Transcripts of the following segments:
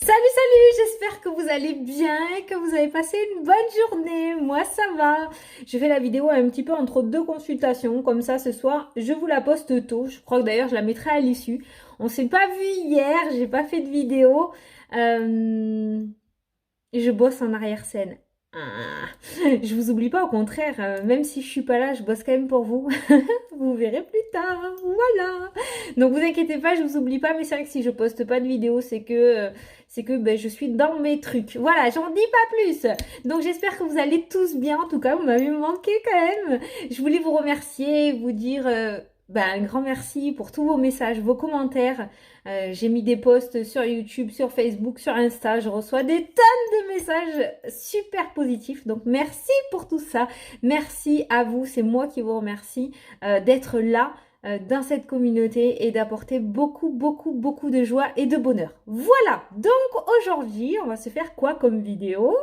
Salut, j'espère que vous allez bien et que vous avez passé une bonne journée. Moi, ça va. Je fais la vidéo un petit peu entre deux consultations. Comme ça, ce soir, je vous la poste tôt. Je crois que d'ailleurs, je la mettrai à l'issue. On s'est pas vu hier, j'ai pas fait de vidéo. Euh, je bosse en arrière-scène. Ah, je vous oublie pas, au contraire, même si je suis pas là, je bosse quand même pour vous. Vous verrez plus tard, voilà. Donc vous inquiétez pas, je vous oublie pas, mais c'est vrai que si je poste pas de vidéo, c'est que ben, je suis dans mes trucs. Voilà, j'en dis pas plus. Donc j'espère que vous allez tous bien. En tout cas, vous m'avez manqué quand même. Je voulais vous remercier, vous dire ben, un grand merci pour tous vos messages, vos commentaires. J'ai mis des posts sur YouTube, sur Facebook, sur Insta. Je reçois des tonnes de messages super positifs. Donc merci pour tout ça. Merci à vous. C'est moi qui vous remercie d'être là dans cette communauté et d'apporter beaucoup de joie et de bonheur. Voilà, donc aujourd'hui, on va se faire quoi comme vidéo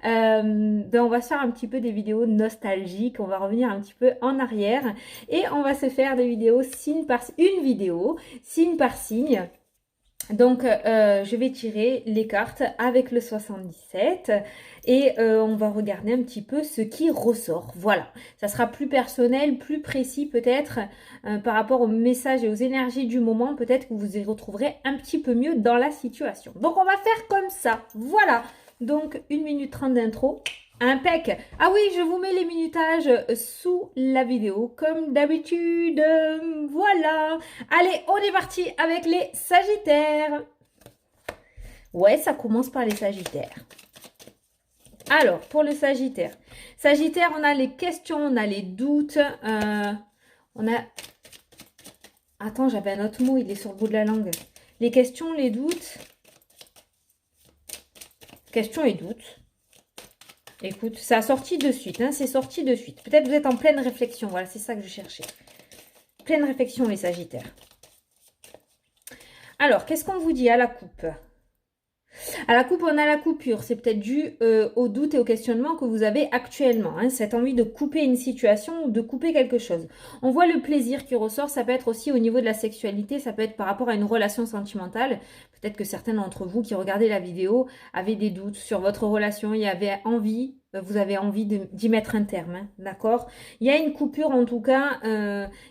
on va se faire un petit peu des vidéos nostalgiques, on va revenir un petit peu en arrière et on va se faire des vidéos signe par signe. Donc, je vais tirer les cartes avec le 77 et on va regarder un petit peu ce qui ressort. Voilà, ça sera plus personnel, plus précis peut-être par rapport aux messages et aux énergies du moment. Peut-être que vous y retrouverez un petit peu mieux dans la situation. Donc, on va faire comme ça. Voilà, donc 1 minute 30 d'intro. Impec. Ah oui, je vous mets les minutages sous la vidéo, comme d'habitude. Voilà. Allez, on est parti avec les Sagittaires. Ouais, ça commence par les Sagittaires. Alors, pour le Sagittaire. Sagittaire, on a les questions, on a les doutes. On a... Attends, j'avais un autre mot, il est sur le bout de la langue. Les questions, les doutes. Questions et doutes. Écoute, ça a sorti de suite, hein, c'est sorti de suite. Peut-être vous êtes en pleine réflexion, voilà, c'est ça que je cherchais. Pleine réflexion, les Sagittaires. Alors, qu'est-ce qu'on vous dit à la coupe? À la coupe, on a la coupure. C'est peut-être dû au doute et au questionnement que vous avez actuellement. Hein, cette envie de couper une situation ou de couper quelque chose. On voit le plaisir qui ressort. Ça peut être aussi au niveau de la sexualité. Ça peut être par rapport à une relation sentimentale. Peut-être que certains d'entre vous qui regardez la vidéo avaient des doutes sur votre relation. Il y avait envie, vous avez envie d'y mettre un terme. Hein, d'accord? Il y a une coupure en tout cas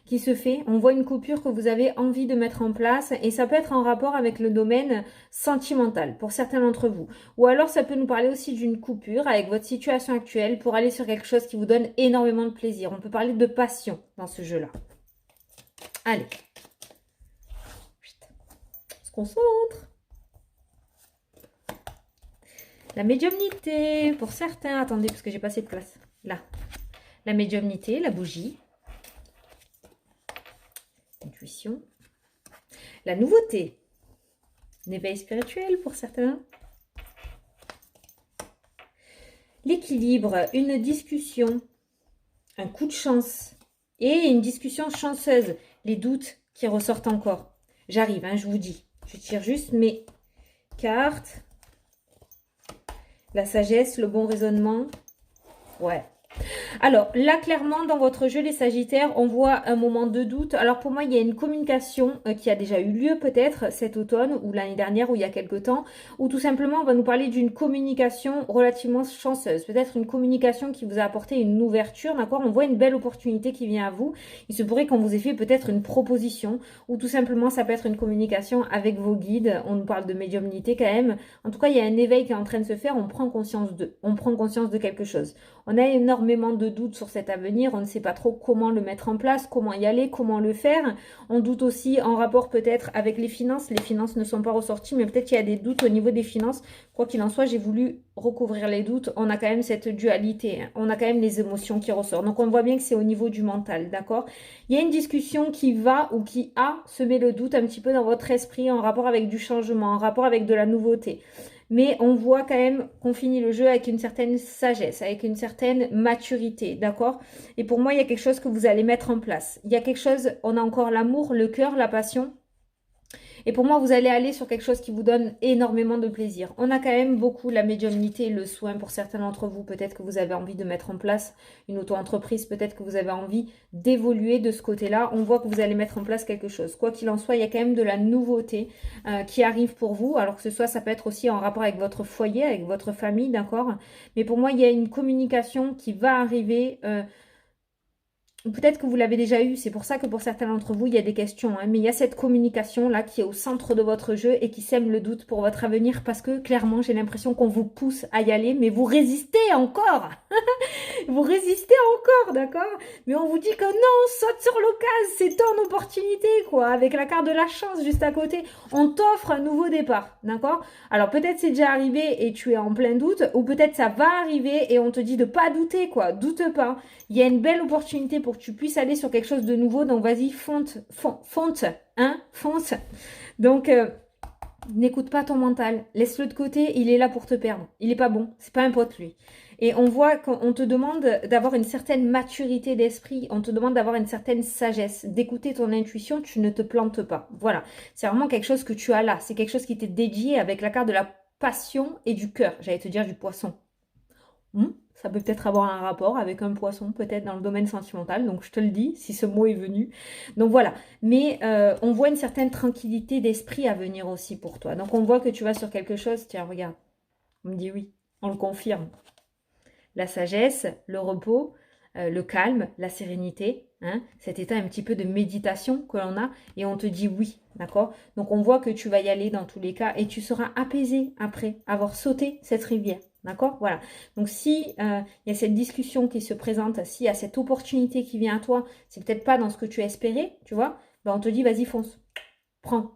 qui se fait. On voit une coupure que vous avez envie de mettre en place. Et ça peut être en rapport avec le domaine sentimental pour certains d'entre vous. Ou alors ça peut nous parler aussi d'une coupure avec votre situation actuelle pour aller sur quelque chose qui vous donne énormément de plaisir. On peut parler de passion dans ce jeu-là. Allez. On se concentre. La médiumnité pour certains. Attendez, parce que j'ai pas assez de place. Là. La médiumnité, la bougie. Intuition. La nouveauté. Un éveil spirituel pour certains. L'équilibre, une discussion, un coup de chance et une discussion chanceuse. Les doutes qui ressortent encore. J'arrive, hein, je vous dis. Je tire juste mes cartes. La sagesse, le bon raisonnement. Ouais. Alors là, clairement, dans votre jeu, les Sagittaires, on voit un moment de doute. Alors pour moi, il y a une communication qui a déjà eu lieu peut-être cet automne ou l'année dernière ou il y a quelque temps, ou tout simplement, on va nous parler d'une communication relativement chanceuse. Peut-être une communication qui vous a apporté une ouverture, d'accord? On voit une belle opportunité qui vient à vous. Il se pourrait qu'on vous ait fait peut-être une proposition, ou tout simplement, ça peut être une communication avec vos guides. On nous parle de médiumnité quand même. En tout cas, il y a un éveil qui est en train de se faire. On prend conscience de quelque chose. On a énormément de doutes sur cet avenir, on ne sait pas trop comment le mettre en place, comment y aller, comment le faire. On doute aussi en rapport peut-être avec les finances ne sont pas ressorties, mais peut-être qu'il y a des doutes au niveau des finances. Quoi qu'il en soit, j'ai voulu recouvrir les doutes. On a quand même cette dualité, hein. On a quand même les émotions qui ressortent. Donc on voit bien que c'est au niveau du mental, d'accord? Il y a une discussion qui va ou qui a semé le doute un petit peu dans votre esprit en rapport avec du changement, en rapport avec de la nouveauté. Mais on voit quand même qu'on finit le jeu avec une certaine sagesse, avec une certaine maturité, d'accord? Et pour moi, il y a quelque chose que vous allez mettre en place. Il y a quelque chose, on a encore l'amour, le cœur, la passion. Et pour moi, vous allez aller sur quelque chose qui vous donne énormément de plaisir. On a quand même beaucoup la médiumnité, le soin pour certains d'entre vous. Peut-être que vous avez envie de mettre en place une auto-entreprise. Peut-être que vous avez envie d'évoluer de ce côté-là. On voit que vous allez mettre en place quelque chose. Quoi qu'il en soit, il y a quand même de la nouveauté qui arrive pour vous. Alors que ce soit, ça peut être aussi en rapport avec votre foyer, avec votre famille, d'accord? Mais pour moi, il y a une communication qui va arriver... Peut-être que vous l'avez déjà eu, c'est pour ça que pour certains d'entre vous, il y a des questions. Hein, mais il y a cette communication-là qui est au centre de votre jeu et qui sème le doute pour votre avenir parce que clairement, j'ai l'impression qu'on vous pousse à y aller, mais vous résistez encore. Vous résistez encore, d'accord? Mais on vous dit que non, saute sur l'occasion, c'est ton opportunité, quoi. Avec la carte de la chance juste à côté, on t'offre un nouveau départ, d'accord? Alors peut-être c'est déjà arrivé et tu es en plein doute, ou peut-être ça va arriver et on te dit de pas douter, quoi. Doute pas. Il y a une belle opportunité pour que tu puisses aller sur quelque chose de nouveau, donc vas-y, fonce, hein, fonce. Donc, n'écoute pas ton mental, laisse-le de côté, il est là pour te perdre. Il est pas bon, c'est pas un pote lui. Et on voit qu'on te demande d'avoir une certaine maturité d'esprit, on te demande d'avoir une certaine sagesse, d'écouter ton intuition, tu ne te plantes pas. Voilà, c'est vraiment quelque chose que tu as là, c'est quelque chose qui t'est dédié avec la carte de la passion et du cœur, j'allais te dire du poisson. Ça peut peut-être avoir un rapport avec un poisson, peut-être dans le domaine sentimental. Donc, je te le dis, si ce mot est venu. Donc, voilà. Mais on voit une certaine tranquillité d'esprit à venir aussi pour toi. Donc, on voit que tu vas sur quelque chose. Tiens, regarde. On me dit oui. On le confirme. La sagesse, le repos, le calme, la sérénité. Hein, cet état un petit peu de méditation que l'on a. Et on te dit oui. D'accord? Donc, on voit que tu vas y aller dans tous les cas. Et tu seras apaisé après avoir sauté cette rivière. D'accord? Voilà. Donc, si il y a cette discussion qui se présente, s'il y a cette opportunité qui vient à toi, c'est peut-être pas dans ce que tu as espéré, tu vois, ben on te dit, vas-y, fonce. Prends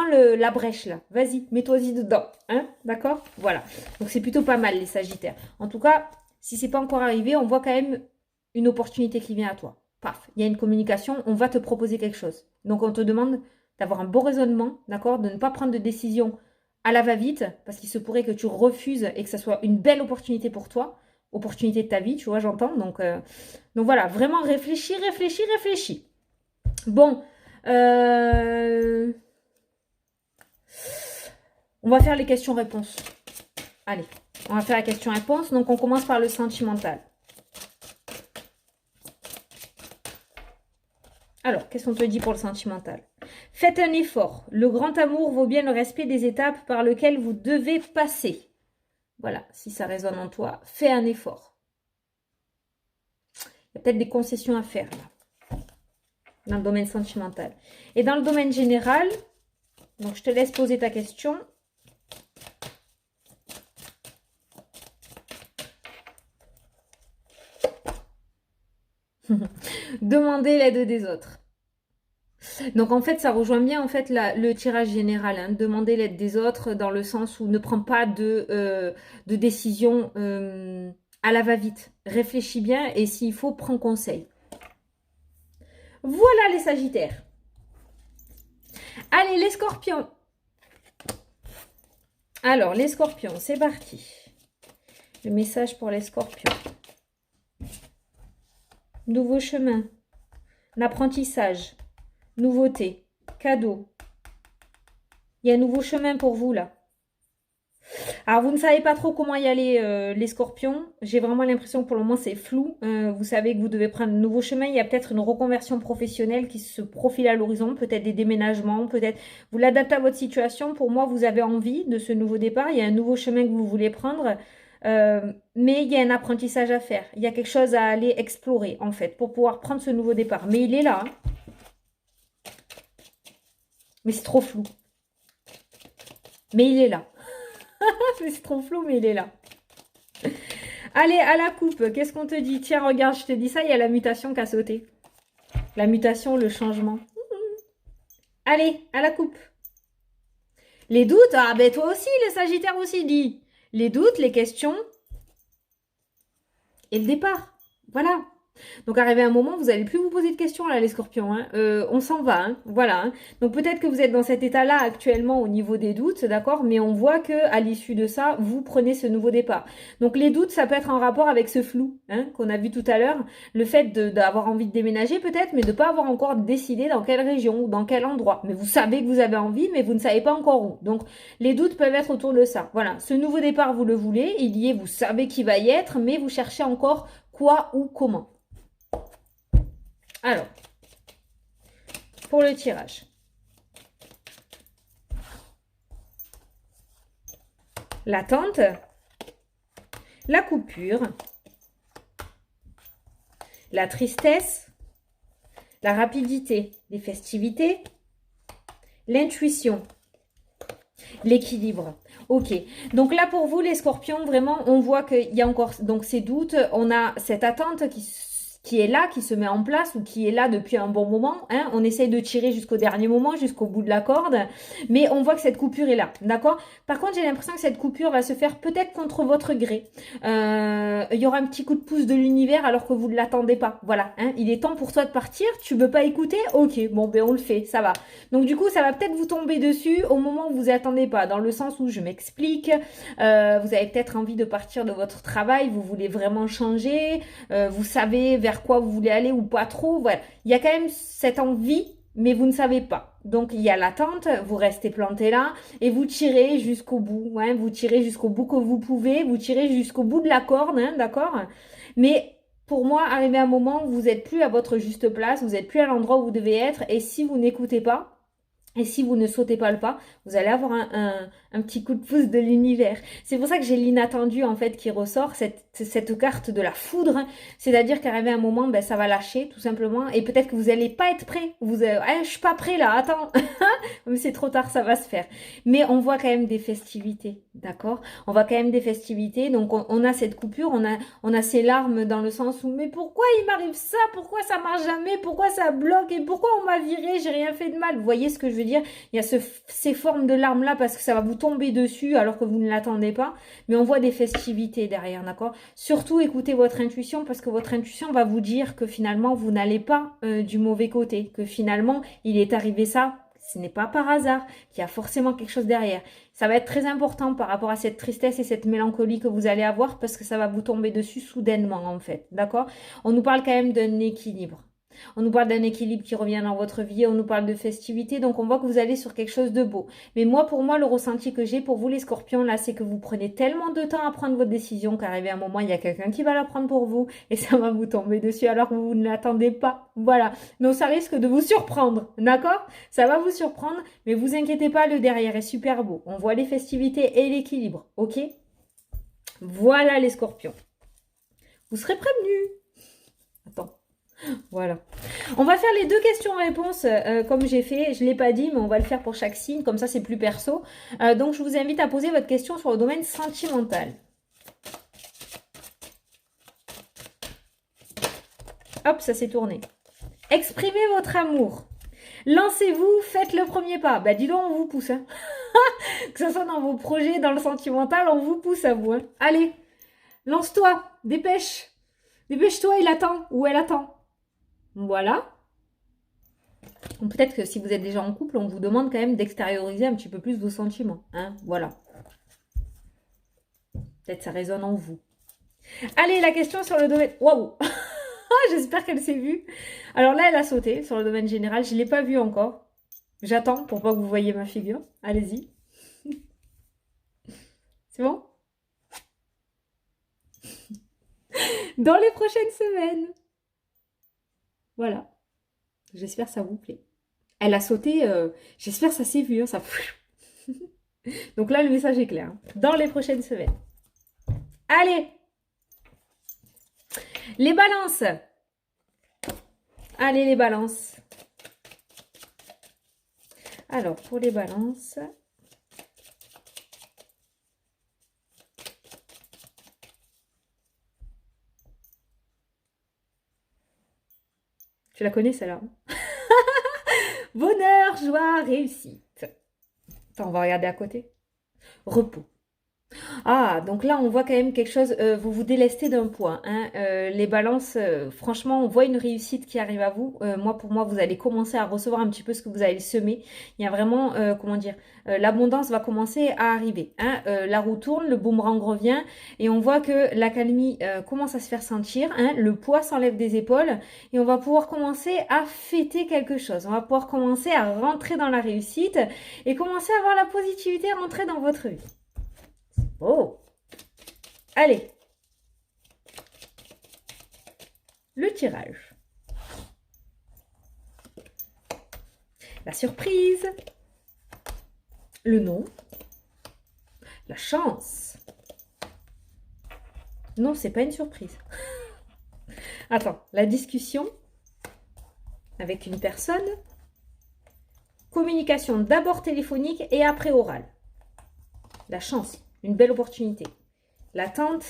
la brèche, là. Vas-y, mets-toi-y dedans. Hein? D'accord? Voilà. Donc, c'est plutôt pas mal, les Sagittaires. En tout cas, si c'est pas encore arrivé, on voit quand même une opportunité qui vient à toi. Paf, il y a une communication, on va te proposer quelque chose. Donc, on te demande d'avoir un bon raisonnement, d'accord? De ne pas prendre de décision à la va-vite, parce qu'il se pourrait que tu refuses et que ça soit une belle opportunité pour toi, opportunité de ta vie, tu vois, j'entends. Donc voilà, vraiment réfléchis. Bon, on va faire les questions-réponses. Allez, on va faire la question-réponse. Donc on commence par le sentimental. Alors, qu'est-ce qu'on te dit pour le sentimental? Faites un effort. Le grand amour vaut bien le respect des étapes par lesquelles vous devez passer. Voilà, si ça résonne en toi, fais un effort. Il y a peut-être des concessions à faire là, dans le domaine sentimental. Et dans le domaine général, donc je te laisse poser ta question. Demandez l'aide des autres. Donc en fait, ça rejoint bien en fait le tirage général. Hein. Demander l'aide des autres dans le sens où ne prends pas de décision à la va-vite. Réfléchis bien et s'il faut, prends conseil. Voilà les Sagittaires. Allez, les Scorpions. Alors, les Scorpions, c'est parti. Le message pour les Scorpions. Nouveau chemin. L'apprentissage. Nouveauté, cadeau. Il y a un nouveau chemin pour vous là. Alors vous ne savez pas trop comment y aller les Scorpions. J'ai vraiment l'impression que pour le moment c'est flou. Vous savez que vous devez prendre un nouveau chemin. Il y a peut-être une reconversion professionnelle qui se profile à l'horizon. Peut-être des déménagements. Peut-être vous l'adaptez à votre situation. Pour moi vous avez envie de ce nouveau départ. Il y a un nouveau chemin que vous voulez prendre. Mais il y a un apprentissage à faire. Il y a quelque chose à aller explorer en fait pour pouvoir prendre ce nouveau départ. Mais il est là. Hein. Mais c'est trop flou. Mais il est là. C'est trop flou, mais il est là. Allez, à la coupe. Qu'est-ce qu'on te dit? Tiens, regarde, je te dis ça, il y a la mutation qui a sauté. La mutation, le changement. Allez, à la coupe. Les doutes, ah ben toi aussi, les Sagittaires aussi, dit. Les doutes, les questions et le départ. Voilà. Donc, arrivé à un moment, vous n'allez plus vous poser de questions, là, les scorpions. Hein. On s'en va, hein. Voilà. Hein. Donc, peut-être que vous êtes dans cet état-là actuellement au niveau des doutes, d'accord? Mais on voit que à l'issue de ça, vous prenez ce nouveau départ. Donc, les doutes, ça peut être en rapport avec ce flou hein, qu'on a vu tout à l'heure. Le fait d'avoir envie de déménager, peut-être, mais de ne pas avoir encore décidé dans quelle région ou dans quel endroit. Mais vous savez que vous avez envie, mais vous ne savez pas encore où. Donc, les doutes peuvent être autour de ça. Voilà. Ce nouveau départ, vous le voulez. Il y est, vous savez qu'il va y être, mais vous cherchez encore quoi ou comment. Alors, pour le tirage. L'attente, la coupure, la tristesse, la rapidité, les festivités, l'intuition, l'équilibre. Ok, donc là pour vous les scorpions, vraiment on voit qu'il y a encore donc ces doutes, on a cette attente qui est là, qui se met en place ou qui est là depuis un bon moment. Hein. On essaye de tirer jusqu'au dernier moment, jusqu'au bout de la corde, mais on voit que cette coupure est là, d'accord? Par contre, j'ai l'impression que cette coupure va se faire peut-être contre votre gré. Il y aura un petit coup de pouce de l'univers alors que vous ne l'attendez pas. Voilà, hein. Il est temps pour toi de partir, tu veux pas écouter? Ok, bon, ben on le fait, ça va. Donc du coup, ça va peut-être vous tomber dessus au moment où vous attendez pas, dans le sens où je m'explique, vous avez peut-être envie de partir de votre travail, vous voulez vraiment changer, vous savez vers quoi vous voulez aller ou pas trop. Voilà. Il y a quand même cette envie, mais vous ne savez pas. Donc, il y a l'attente, vous restez planté là et vous tirez jusqu'au bout. Hein, vous tirez jusqu'au bout que vous pouvez, vous tirez jusqu'au bout de la corde, hein, d'accord? Mais pour moi, arrivé à un moment où vous n'êtes plus à votre juste place, vous n'êtes plus à l'endroit où vous devez être et si vous n'écoutez pas, et si vous ne sautez pas le pas, vous allez avoir un petit coup de pouce de l'univers. C'est pour ça que j'ai l'inattendu en fait qui ressort, cette carte de la foudre. C'est-à-dire qu'arrivé à un moment, ben, ça va lâcher tout simplement. Et peut-être que vous n'allez pas être prêt. Vous allez, je suis pas prêt là, attends. Mais c'est trop tard, ça va se faire. Mais on voit quand même des festivités, d'accord? On voit quand même des festivités. Donc on a cette coupure, on a ces larmes dans le sens où mais pourquoi il m'arrive ça? Pourquoi ça marche jamais? Pourquoi ça bloque? Et pourquoi on m'a viré? J'ai rien fait de mal. Vous voyez ce que je veux dire? Il y a ces formes de larmes là parce que ça va vous tomber dessus alors que vous ne l'attendez pas. Mais on voit des festivités derrière, d'accord? Surtout écoutez votre intuition parce que votre intuition va vous dire que finalement vous n'allez pas du mauvais côté, que finalement il est arrivé ça. Ce n'est pas par hasard, qu'il y a forcément quelque chose derrière. Ça va être très important par rapport à cette tristesse et cette mélancolie que vous allez avoir parce que ça va vous tomber dessus soudainement en fait, d'accord? On nous parle quand même d'un équilibre. On nous parle d'un équilibre qui revient dans votre vie, on nous parle de festivité, donc on voit que vous allez sur quelque chose de beau. Mais moi, pour moi, le ressenti que j'ai pour vous les scorpions, là, c'est que vous prenez tellement de temps à prendre votre décision qu'arrivé à un moment, il y a quelqu'un qui va la prendre pour vous et ça va vous tomber dessus alors que vous ne l'attendez pas. Voilà. Donc ça risque de vous surprendre, d'accord? Ça va vous surprendre, mais vous inquiétez pas, le derrière est super beau. On voit les festivités et l'équilibre, ok? Voilà les scorpions. Vous serez prévenus. Attends. Voilà. On va faire les deux questions-réponses comme j'ai fait. Je ne l'ai pas dit, mais on va le faire pour chaque signe. Comme ça, c'est plus perso. Donc, je vous invite à poser votre question sur le domaine sentimental. Hop, ça s'est tourné. Exprimez votre amour. Lancez-vous, faites le premier pas. Bah, dis donc, on vous pousse. Hein. Que ce soit dans vos projets, dans le sentimental, on vous pousse à vous. Hein. Allez, lance-toi, dépêche. Dépêche-toi, il attend ou elle attend. Voilà. Peut-être que si vous êtes déjà en couple, on vous demande quand même d'extérioriser un petit peu plus vos sentiments. Hein, voilà. Peut-être ça résonne en vous. Allez, la question sur le domaine... Waouh. J'espère qu'elle s'est vue. Alors là, elle a sauté sur le domaine général. Je ne l'ai pas vue encore. J'attends pour pas que vous voyez ma figure. Allez-y. C'est bon? Dans les prochaines semaines. Voilà. J'espère que ça vous plaît. Elle a sauté. J'espère que ça s'est vu. Hein, ça... Donc là, le message est clair. Hein. Dans les prochaines semaines. Allez. Les balances. Allez, les balances. Alors, pour les balances... Tu la connais, celle-là? Bonheur, joie, réussite. Attends, on va regarder à côté. Repos. Ah, donc là, on voit quand même quelque chose, vous vous délestez d'un point, hein. Les balances, franchement, on voit une réussite qui arrive à vous. Moi, pour moi, vous allez commencer à recevoir un petit peu ce que vous allez semer. Il y a vraiment, comment dire, l'abondance va commencer à arriver, hein. La roue tourne, le boomerang revient et on voit que l'accalmie commence à se faire sentir, hein. Le poids s'enlève des épaules et on va pouvoir commencer à fêter quelque chose. On va pouvoir commencer à rentrer dans la réussite et commencer à voir la positivité rentrer dans votre vie. Oh, allez, le tirage. La surprise. Le nom. La chance. Non, c'est pas une surprise. Attends, la discussion avec une personne. Communication d'abord téléphonique et après orale. La chance, une belle opportunité. L'attente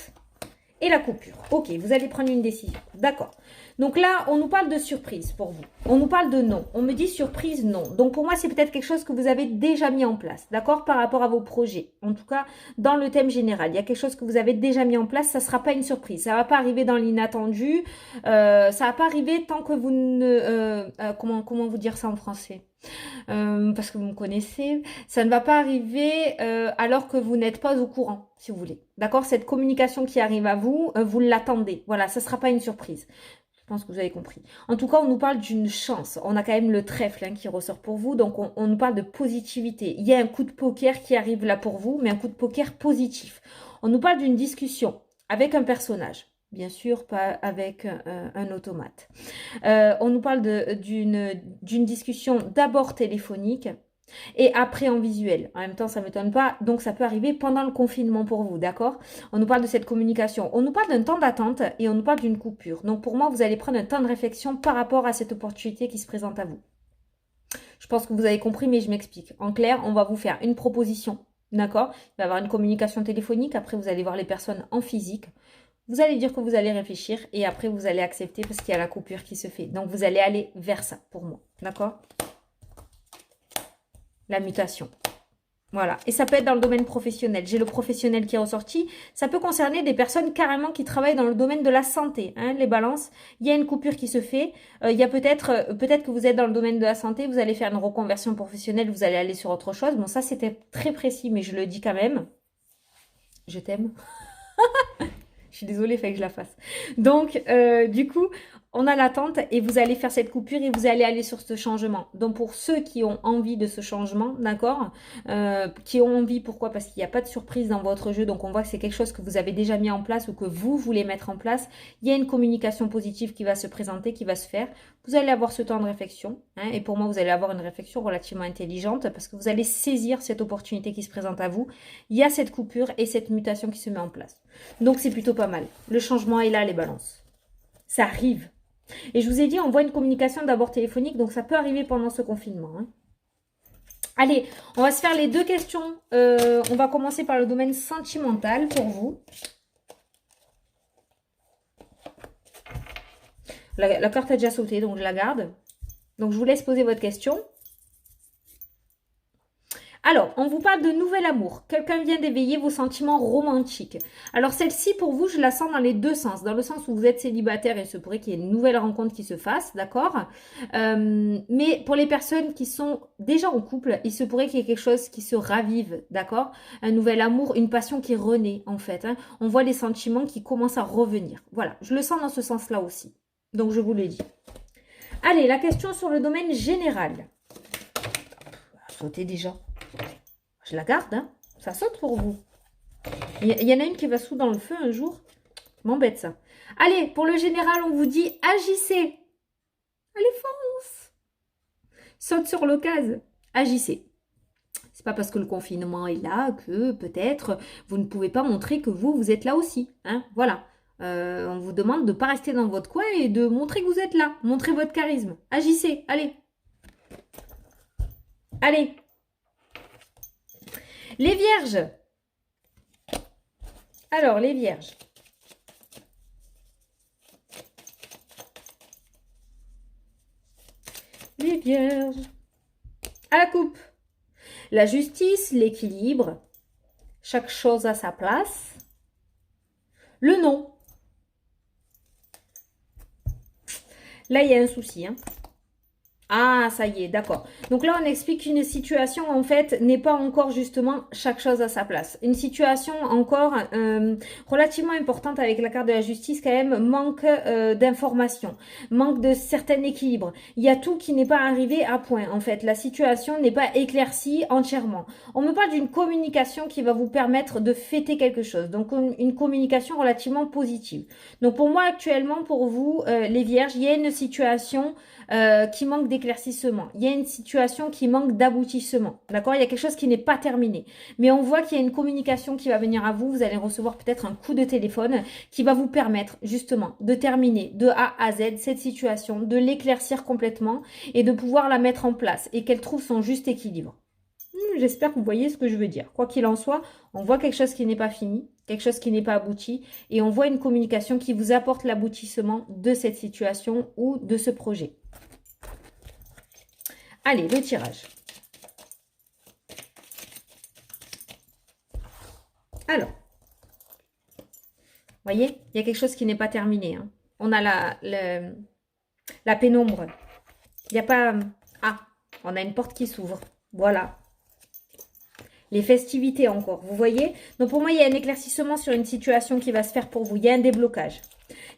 et la coupure. Ok, vous allez prendre une décision. D'accord. Donc là, on nous parle de surprise pour vous. On nous parle de non. On me dit surprise, non. Donc pour moi, c'est peut-être quelque chose que vous avez déjà mis en place. D'accord? Par rapport à vos projets. En tout cas, dans le thème général. Il y a quelque chose que vous avez déjà mis en place. Ça ne sera pas une surprise. Ça ne va pas arriver dans l'inattendu. Ça ne va pas arriver tant que vous ne... comment vous dire ça en français? Parce que vous me connaissez, ça ne va pas arriver alors que vous n'êtes pas au courant, si vous voulez. D'accord? Cette communication qui arrive à vous, vous l'attendez. Voilà, ça ne sera pas une surprise. Je pense que vous avez compris. En tout cas, on nous parle d'une chance. On a quand même le trèfle qui ressort pour vous. Donc, on nous parle de positivité. Il y a un coup de poker qui arrive là pour vous, mais un coup de poker positif. On nous parle d'une discussion avec un personnage. Bien sûr, pas avec un automate. On nous parle d'une discussion d'abord téléphonique et après en visuel. En même temps, ça ne m'étonne pas. Donc, ça peut arriver pendant le confinement pour vous, d'accord? On nous parle de cette communication. On nous parle d'un temps d'attente et on nous parle d'une coupure. Donc, pour moi, vous allez prendre un temps de réflexion par rapport à cette opportunité qui se présente à vous. Je pense que vous avez compris, mais je m'explique. En clair, on va vous faire une proposition, d'accord? Il va y avoir une communication téléphonique. Après, vous allez voir les personnes en physique. Vous allez dire que vous allez réfléchir et après, vous allez accepter parce qu'il y a la coupure qui se fait. Donc, vous allez aller vers ça pour moi, d'accord? La mutation. Voilà. Et ça peut être dans le domaine professionnel. J'ai le professionnel qui est ressorti. Ça peut concerner des personnes carrément qui travaillent dans le domaine de la santé. Hein, les balances. Il y a une coupure qui se fait. Il y a peut-être que vous êtes dans le domaine de la santé. Vous allez faire une reconversion professionnelle. Vous allez aller sur autre chose. Bon, ça, c'était très précis, mais je le dis quand même. Je t'aime. Je suis désolée, il fallait que je la fasse. Donc, du coup, on a l'attente et vous allez faire cette coupure et vous allez aller sur ce changement. Donc, pour ceux qui ont envie de ce changement, d'accord, qui ont envie, pourquoi? Parce qu'il n'y a pas de surprise dans votre jeu. Donc, on voit que c'est quelque chose que vous avez déjà mis en place ou que vous voulez mettre en place. Il y a une communication positive qui va se présenter, qui va se faire. Vous allez avoir ce temps de réflexion. Hein, et pour moi, vous allez avoir une réflexion relativement intelligente parce que vous allez saisir cette opportunité qui se présente à vous. Il y a cette coupure et cette mutation qui se met en place. Donc, c'est plutôt pas mal. Le changement est là, les balances. Ça arrive. Et je vous ai dit, on voit une communication d'abord téléphonique, donc ça peut arriver pendant ce confinement. Hein. Allez, on va se faire les deux questions. On va commencer par le domaine sentimental pour vous. La carte a déjà sauté, donc je la garde. Donc, je vous laisse poser votre question. Alors, on vous parle de nouvel amour. Quelqu'un vient d'éveiller vos sentiments romantiques. Alors, celle-ci, pour vous, je la sens dans les deux sens. Dans le sens où vous êtes célibataire et il se pourrait qu'il y ait une nouvelle rencontre qui se fasse, d'accord? Mais pour les personnes qui sont déjà en couple, il se pourrait qu'il y ait quelque chose qui se ravive, d'accord? Un nouvel amour, une passion qui renaît, en fait. Hein. On voit les sentiments qui commencent à revenir. Voilà, je le sens dans ce sens-là aussi. Donc, je vous le dis. Allez, la question sur le domaine général. Sautez déjà. Je la garde, hein. Ça saute pour vous. Il y en a une qui va sous dans le feu un jour. M'embête ça. Allez, pour le général, on vous dit agissez. Allez, fonce. Saute sur l'occasion. Agissez. C'est pas parce que le confinement est là que peut-être vous ne pouvez pas montrer que vous êtes là aussi. Hein. Voilà. On vous demande de ne pas rester dans votre coin et de montrer que vous êtes là. Montrez votre charisme. Agissez. Allez. Allez. Les vierges. Alors, les vierges. Les vierges. À la coupe. La justice, l'équilibre. chaque chose à sa place. Le non. Là, il y a un souci, hein. Ah, ça y est, d'accord. Donc là, on explique qu'une situation, en fait, n'est pas encore justement chaque chose à sa place. Une situation encore relativement importante avec la carte de la justice, quand même, manque d'informations, manque de certain équilibre. Il y a tout qui n'est pas arrivé à point, en fait. La situation n'est pas éclaircie entièrement. On me parle d'une communication qui va vous permettre de fêter quelque chose. Donc, une communication relativement positive. Donc, pour moi, actuellement, pour vous, les vierges, il y a une situation qui manque d'éclaircissement. Il y a une situation qui manque d'aboutissement. D'accord? Il y a quelque chose qui n'est pas terminé. Mais on voit qu'il y a une communication qui va venir à vous. Vous allez recevoir peut-être un coup de téléphone qui va vous permettre justement de terminer de A à Z cette situation, de l'éclaircir complètement et de pouvoir la mettre en place et qu'elle trouve son juste équilibre. J'espère que vous voyez ce que je veux dire. Quoi qu'il en soit, on voit quelque chose qui n'est pas fini, quelque chose qui n'est pas abouti, et on voit une communication qui vous apporte l'aboutissement de cette situation ou de ce projet. Allez, le tirage. Alors, vous voyez, il y a quelque chose qui n'est pas terminé, hein. On a la pénombre. Il n'y a pas... Ah, on a une porte qui s'ouvre. Voilà. Les festivités encore, vous voyez? Donc pour moi, il y a un éclaircissement sur une situation qui va se faire pour vous. Il y a un déblocage.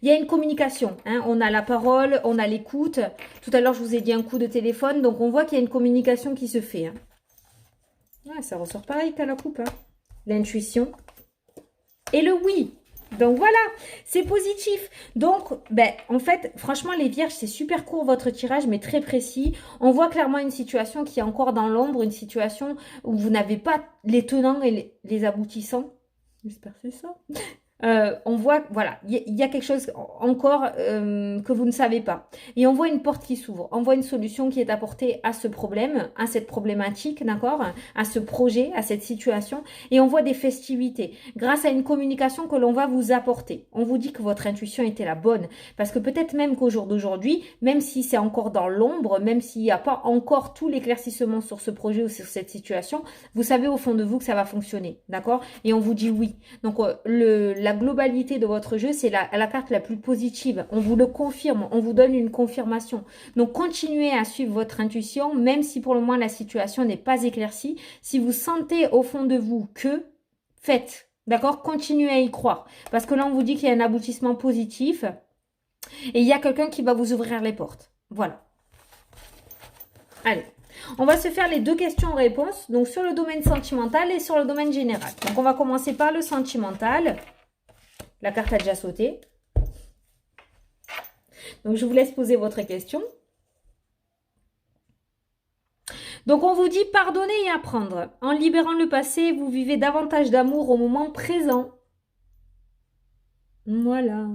Il y a une communication. Hein? On a la parole, on a l'écoute. Tout à l'heure, je vous ai dit un coup de téléphone. Donc on voit qu'il y a une communication qui se fait. Hein. Ouais, ça ressort pareil qu'à la coupe. Hein. L'intuition. Et le oui. Donc voilà, c'est positif. Donc, ben, en fait, franchement, les vierges, c'est super court votre tirage, mais très précis. On voit clairement une situation qui est encore dans l'ombre, une situation où vous n'avez pas les tenants et les aboutissants. J'espère que c'est ça. On voit, voilà, il y a quelque chose encore que vous ne savez pas. Et on voit une porte qui s'ouvre. On voit une solution qui est apportée à ce problème, à cette problématique, d'accord, à ce projet, à cette situation. Et on voit des festivités grâce à une communication que l'on va vous apporter. On vous dit que votre intuition était la bonne. Parce que peut-être même qu'au jour d'aujourd'hui, même si c'est encore dans l'ombre, même s'il n'y a pas encore tout l'éclaircissement sur ce projet ou sur cette situation, vous savez au fond de vous que ça va fonctionner, d'accord? Et on vous dit oui. Donc, la globalité de votre jeu, c'est la carte la plus positive. On vous le confirme, on vous donne une confirmation. Donc, continuez à suivre votre intuition, même si pour le moment la situation n'est pas éclaircie. Si vous sentez au fond de vous que, faites, d'accord? Continuez à y croire. Parce que là, on vous dit qu'il y a un aboutissement positif et il y a quelqu'un qui va vous ouvrir les portes. Voilà. Allez. On va se faire les deux questions-réponses, donc sur le domaine sentimental et sur le domaine général. Donc, on va commencer par le sentimental. La carte a déjà sauté. Donc, je vous laisse poser votre question. Donc, on vous dit pardonner et apprendre. En libérant le passé, vous vivez davantage d'amour au moment présent. Voilà.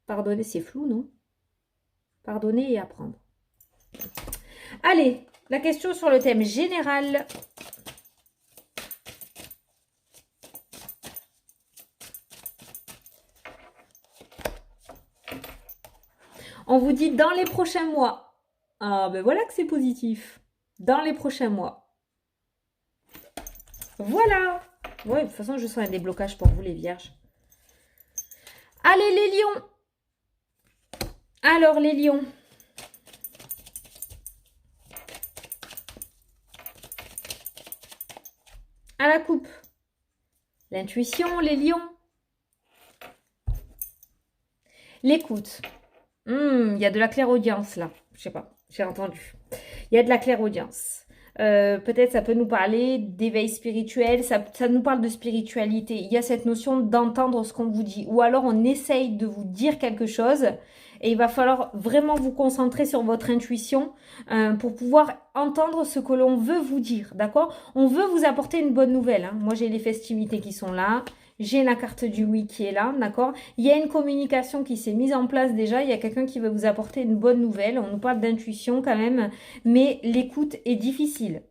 Pardonner, c'est flou, non? Pardonner et apprendre. Allez, la question sur le thème général. On vous dit dans les prochains mois. Ah, ben voilà que c'est positif. Dans les prochains mois. Voilà. Ouais, de toute façon, je sens un déblocage pour vous, les vierges. Allez, les lions. Alors, les lions. À la coupe. L'intuition, les lions. L'écoute. Il y a de la clairaudience là. Je sais pas, j'ai entendu. Il y a de la clairaudience. Peut-être ça peut nous parler d'éveil spirituel, ça nous parle de spiritualité. Il y a cette notion d'entendre ce qu'on vous dit. Ou alors on essaye de vous dire quelque chose et il va falloir vraiment vous concentrer sur votre intuition pour pouvoir entendre ce que l'on veut vous dire, d'accord? On veut vous apporter une bonne nouvelle. Hein. Moi, j'ai les festivités qui sont là. J'ai la carte du oui qui est là, d'accord? Il y a une communication qui s'est mise en place déjà. Il y a quelqu'un qui veut vous apporter une bonne nouvelle. On nous parle d'intuition quand même, mais l'écoute est difficile.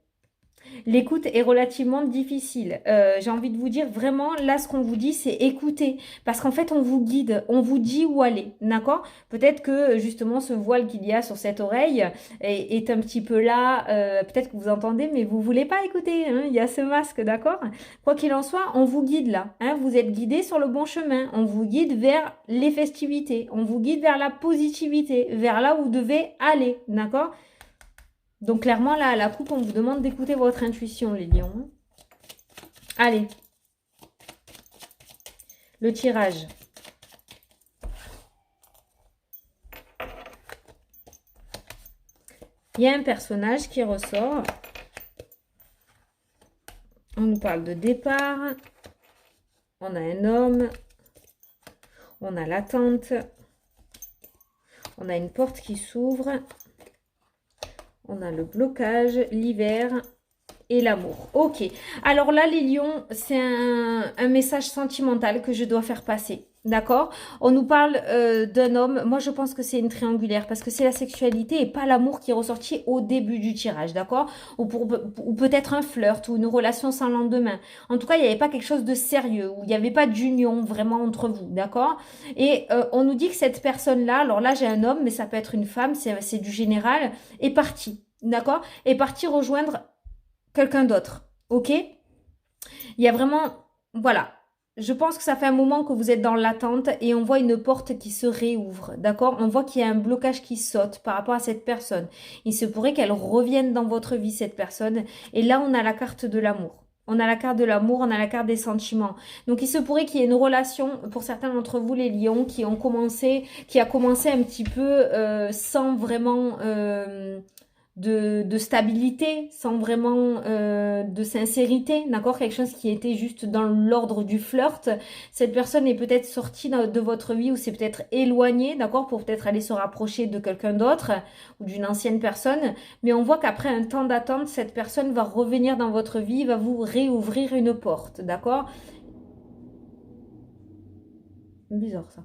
L'écoute est relativement difficile. J'ai envie de vous dire vraiment, là, ce qu'on vous dit, c'est écouter. Parce qu'en fait, on vous guide, on vous dit où aller, d'accord? Peut-être que justement, ce voile qu'il y a sur cette oreille est un petit peu là. Peut-être que vous entendez, mais vous voulez pas écouter. Hein, il y a ce masque, d'accord? Quoi qu'il en soit, on vous guide là. Hein, vous êtes guidé sur le bon chemin. On vous guide vers les festivités. On vous guide vers la positivité, vers là où vous devez aller, d'accord? Donc clairement, là, à la coupe, on vous demande d'écouter votre intuition, les lions. Allez. Le tirage. Il y a un personnage qui ressort. On nous parle de départ. On a un homme. On a l'attente. On a une porte qui s'ouvre. On a le blocage, l'hiver et l'amour. Ok. Alors là, les lions, c'est un message sentimental que je dois faire passer. D'accord? On nous parle d'un homme. Moi, je pense que c'est une triangulaire parce que c'est la sexualité et pas l'amour qui est ressorti au début du tirage. D'accord? Ou peut-être un flirt ou une relation sans lendemain. En tout cas, il n'y avait pas quelque chose de sérieux ou il n'y avait pas d'union vraiment entre vous. D'accord? Et on nous dit que cette personne-là, alors là, j'ai un homme, mais ça peut être une femme, c'est du général, est parti. D'accord? Est parti rejoindre quelqu'un d'autre. Ok? Il y a vraiment... Voilà. Je pense que ça fait un moment que vous êtes dans l'attente et on voit une porte qui se réouvre, d'accord? On voit qu'il y a un blocage qui saute par rapport à cette personne. Il se pourrait qu'elle revienne dans votre vie, cette personne. Et là, on a la carte de l'amour. On a la carte de l'amour, on a la carte des sentiments. Donc, il se pourrait qu'il y ait une relation, pour certains d'entre vous, les lions, qui a commencé un petit peu sans vraiment... de stabilité, sans vraiment de sincérité, d'accord? Quelque chose qui était juste dans l'ordre du flirt. Cette personne est peut-être sortie de votre vie ou c'est peut-être éloignée, d'accord? Pour peut-être aller se rapprocher de quelqu'un d'autre ou d'une ancienne personne. Mais on voit qu'après un temps d'attente, cette personne va revenir dans votre vie, va vous réouvrir une porte, d'accord? Bizarre ça.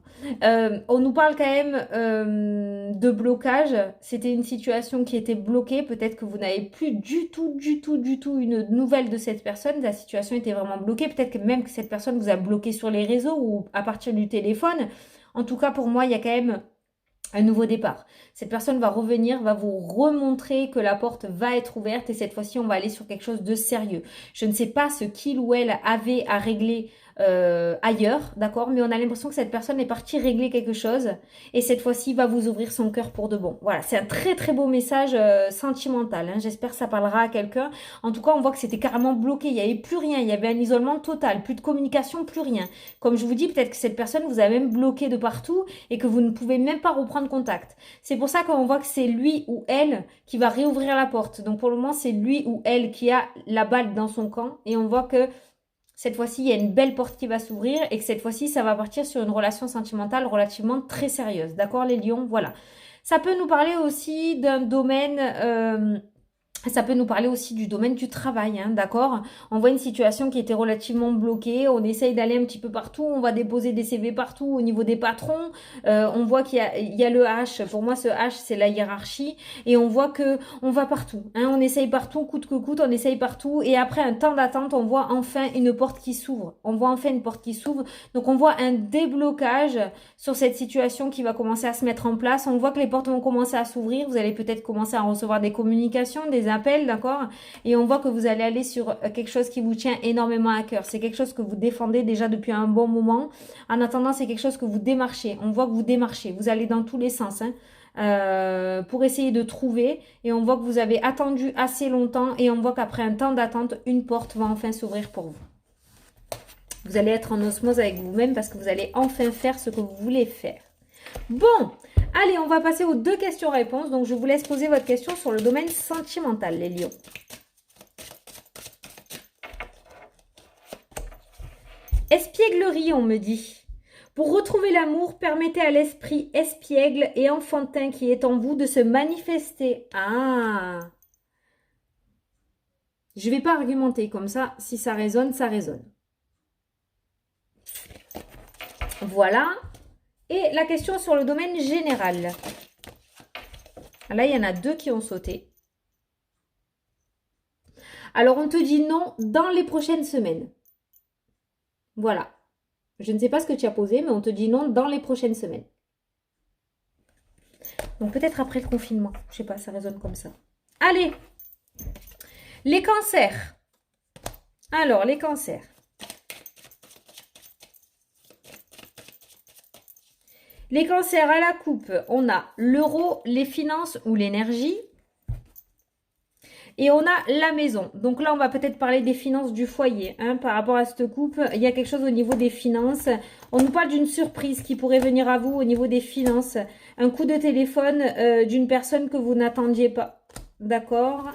On nous parle quand même de blocage. C'était une situation qui était bloquée. Peut-être que vous n'avez plus du tout une nouvelle de cette personne. La situation était vraiment bloquée. Peut-être que même que cette personne vous a bloqué sur les réseaux ou à partir du téléphone. En tout cas, pour moi, il y a quand même un nouveau départ. Cette personne va revenir, va vous remontrer que la porte va être ouverte et cette fois-ci, on va aller sur quelque chose de sérieux. Je ne sais pas ce qu'il ou elle avait à régler ailleurs, d'accord? Mais on a l'impression que cette personne est partie régler quelque chose et cette fois-ci va vous ouvrir son cœur pour de bon. Voilà, c'est un très très beau message sentimental. Hein. J'espère que ça parlera à quelqu'un. En tout cas, on voit que c'était carrément bloqué. Il n'y avait plus rien. Il y avait un isolement total, plus de communication, plus rien. Comme je vous dis, peut-être que cette personne vous a même bloqué de partout et que vous ne pouvez même pas reprendre contact. C'est pour ça qu'on voit que c'est lui ou elle qui va réouvrir la porte. Donc pour le moment, c'est lui ou elle qui a la balle dans son camp et on voit que cette fois-ci, il y a une belle porte qui va s'ouvrir et que cette fois-ci, ça va partir sur une relation sentimentale relativement très sérieuse. D'accord, les lions? Voilà. Ça peut nous parler aussi d'un domaine... ça peut nous parler aussi du domaine du travail, hein, d'accord? On voit une situation qui était relativement bloquée, on essaye d'aller un petit peu partout, on va déposer des CV partout au niveau des patrons, on voit il y a le H, pour moi ce H c'est la hiérarchie, et on voit que on va partout, hein, on essaye partout, coûte que coûte, on essaye partout, et après un temps d'attente, on voit enfin une porte qui s'ouvre, donc on voit un déblocage sur cette situation qui va commencer à se mettre en place, on voit que les portes vont commencer à s'ouvrir, vous allez peut-être commencer à recevoir des communications, des appels, d'accord? Et on voit que vous allez aller sur quelque chose qui vous tient énormément à cœur. C'est quelque chose que vous défendez déjà depuis un bon moment. En attendant, c'est quelque chose que vous démarchez. On voit que vous démarchez. Vous allez dans tous les sens, hein, pour essayer de trouver. Et on voit que vous avez attendu assez longtemps. Et on voit qu'après un temps d'attente, une porte va enfin s'ouvrir pour vous. Vous allez être en osmose avec vous-même parce que vous allez enfin faire ce que vous voulez faire. Bon, allez, on va passer aux 2 questions-réponses. Donc, je vous laisse poser votre question sur le domaine sentimental, les lions. Espièglerie, on me dit. Pour retrouver l'amour, permettez à l'esprit espiègle et enfantin qui est en vous de se manifester. Ah! Je ne vais pas argumenter comme ça. Si ça résonne, ça résonne. Voilà. Et la question sur le domaine général. Là, il y en a 2 qui ont sauté. Alors, on te dit non dans les prochaines semaines. Voilà. Je ne sais pas ce que tu as posé, mais on te dit non dans les prochaines semaines. Donc, peut-être après le confinement. Je sais pas, ça résonne comme ça. Allez, les cancers. Alors, les cancers. Les cancers à la coupe, on a l'euro, les finances ou l'énergie. Et on a la maison. Donc là, on va peut-être parler des finances du foyer. Hein, par rapport à cette coupe, il y a quelque chose au niveau des finances. On nous parle d'une surprise qui pourrait venir à vous au niveau des finances. Un coup de téléphone d'une personne que vous n'attendiez pas. D'accord ?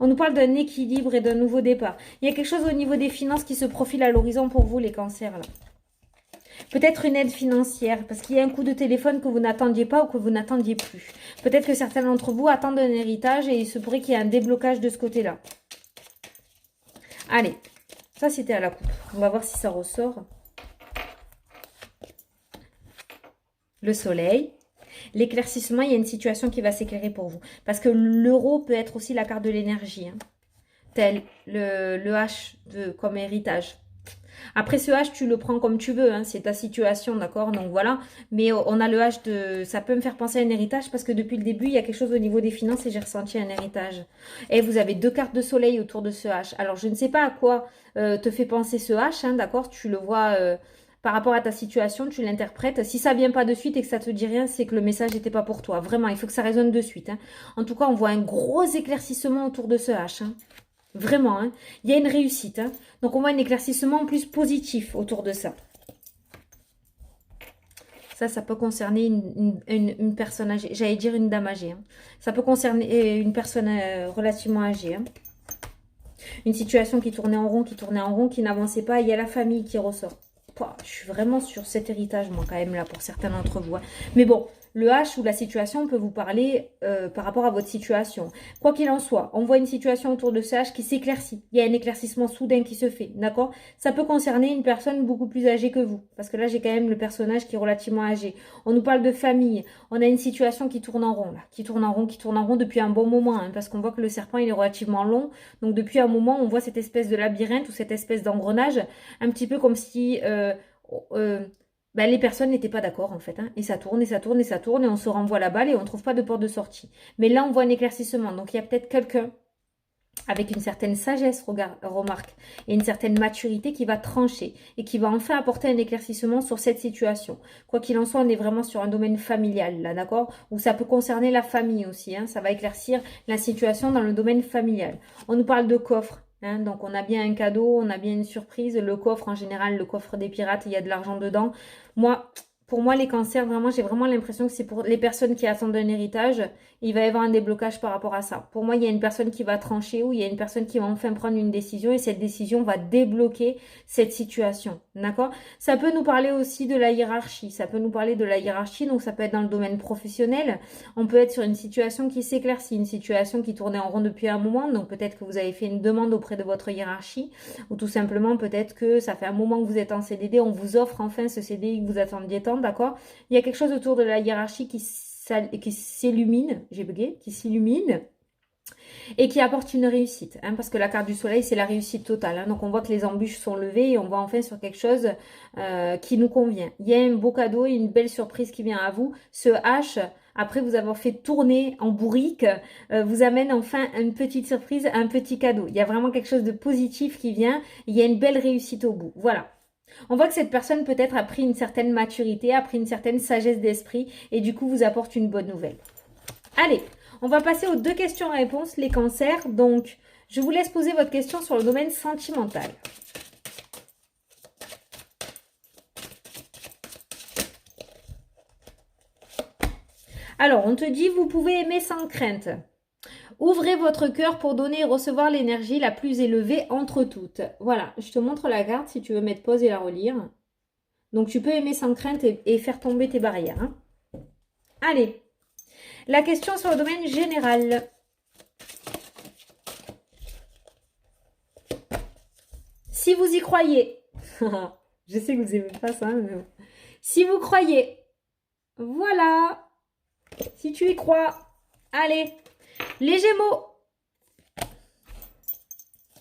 On nous parle d'un équilibre et d'un nouveau départ. Il y a quelque chose au niveau des finances qui se profile à l'horizon pour vous, les cancers, là. Peut-être une aide financière, parce qu'il y a un coup de téléphone que vous n'attendiez pas ou que vous n'attendiez plus. Peut-être que certains d'entre vous attendent un héritage et il se pourrait qu'il y ait un déblocage de ce côté-là. Allez, ça c'était à la coupe. On va voir si ça ressort. Le soleil. L'éclaircissement, il y a une situation qui va s'éclairer pour vous. Parce que l'euro peut être aussi la carte de l'énergie. Hein, tel le H comme héritage. Après ce H, tu le prends comme tu veux, hein, c'est ta situation, d'accord? Donc voilà, mais on a le H de... Ça peut me faire penser à un héritage parce que depuis le début, il y a quelque chose au niveau des finances et j'ai ressenti un héritage. Et vous avez 2 cartes de soleil autour de ce H. Alors, je ne sais pas à quoi te fait penser ce H, hein, d'accord? Tu le vois par rapport à ta situation, tu l'interprètes. Si ça vient pas de suite et que ça te dit rien, c'est que le message n'était pas pour toi. Vraiment, il faut que ça résonne de suite. Hein. En tout cas, on voit un gros éclaircissement autour de ce H. Hein. Vraiment, hein. Il y a une réussite. Hein. Donc, on voit un éclaircissement plus positif autour de ça. Ça peut concerner une personne âgée. J'allais dire une dame âgée. Hein. Ça peut concerner une personne relativement âgée. Hein. Une situation qui tournait en rond, qui n'avançait pas. Il y a la famille qui ressort. Pouah, je suis vraiment sur cet héritage, moi, quand même, là, pour certains d'entre vous. Hein. Mais bon, le H ou la situation peut vous parler par rapport à votre situation. Quoi qu'il en soit, on voit une situation autour de ce H qui s'éclaircit. Il y a un éclaircissement soudain qui se fait, d'accord? Ça peut concerner une personne beaucoup plus âgée que vous. Parce que là, j'ai quand même le personnage qui est relativement âgé. On nous parle de famille. On a une situation qui tourne en rond, là. Qui tourne en rond depuis un bon moment. Hein, parce qu'on voit que le serpent, il est relativement long. Donc, depuis un moment, on voit cette espèce de labyrinthe ou cette espèce d'engrenage. Un petit peu comme si... ben, les personnes n'étaient pas d'accord en fait. Hein. Et ça tourne, et ça tourne, et ça tourne, et on se renvoie la balle et on ne trouve pas de porte de sortie. Mais là, on voit un éclaircissement. Donc, il y a peut-être quelqu'un avec une certaine sagesse, remarque, et une certaine maturité qui va trancher et qui va enfin apporter un éclaircissement sur cette situation. Quoi qu'il en soit, on est vraiment sur un domaine familial, là, d'accord? Où ça peut concerner la famille aussi. Hein. Ça va éclaircir la situation dans le domaine familial. On nous parle de coffre. Hein, donc, on a bien un cadeau, on a bien une surprise. Le coffre, en général, le coffre des pirates, il y a de l'argent dedans. Pour moi, les cancers, vraiment, j'ai vraiment l'impression que c'est pour les personnes qui attendent un héritage. Il va y avoir un déblocage par rapport à ça. Pour moi, il y a une personne qui va trancher ou il y a une personne qui va enfin prendre une décision et cette décision va débloquer cette situation. D'accord? Ça peut nous parler aussi de la hiérarchie. Ça peut nous parler de la hiérarchie, donc ça peut être dans le domaine professionnel. On peut être sur une situation qui s'éclaircit, une situation qui tournait en rond depuis un moment. Donc peut-être que vous avez fait une demande auprès de votre hiérarchie ou tout simplement peut-être que ça fait un moment que vous êtes en CDD. On vous offre enfin ce CDI que vous attendiez tant, d'accord? Il y a quelque chose autour de la hiérarchie qui s'illumine, j'ai bugué, qui s'illumine et qui apporte une réussite. Hein, parce que la carte du soleil, c'est la réussite totale. Hein, donc, on voit que les embûches sont levées et on va enfin sur quelque chose qui nous convient. Il y a un beau cadeau et une belle surprise qui vient à vous. Ce H, après vous avoir fait tourner en bourrique, vous amène enfin une petite surprise, un petit cadeau. Il y a vraiment quelque chose de positif qui vient. Il y a une belle réussite au bout. Voilà. On voit que cette personne peut-être a pris une certaine maturité, a pris une certaine sagesse d'esprit et du coup vous apporte une bonne nouvelle. Allez, on va passer aux 2 questions-réponses, les cancers. Donc, je vous laisse poser votre question sur le domaine sentimental. Alors, on te dit, vous pouvez aimer sans crainte. Ouvrez votre cœur pour donner et recevoir l'énergie la plus élevée entre toutes. Voilà, je te montre la carte si tu veux mettre pause et la relire. Donc, tu peux aimer sans crainte et faire tomber tes barrières. Hein. Allez, la question sur le domaine général. Si vous y croyez, je sais que vous n'aimez pas ça, mais bon. Si vous croyez, voilà. Si tu y crois, allez. Les Gémeaux.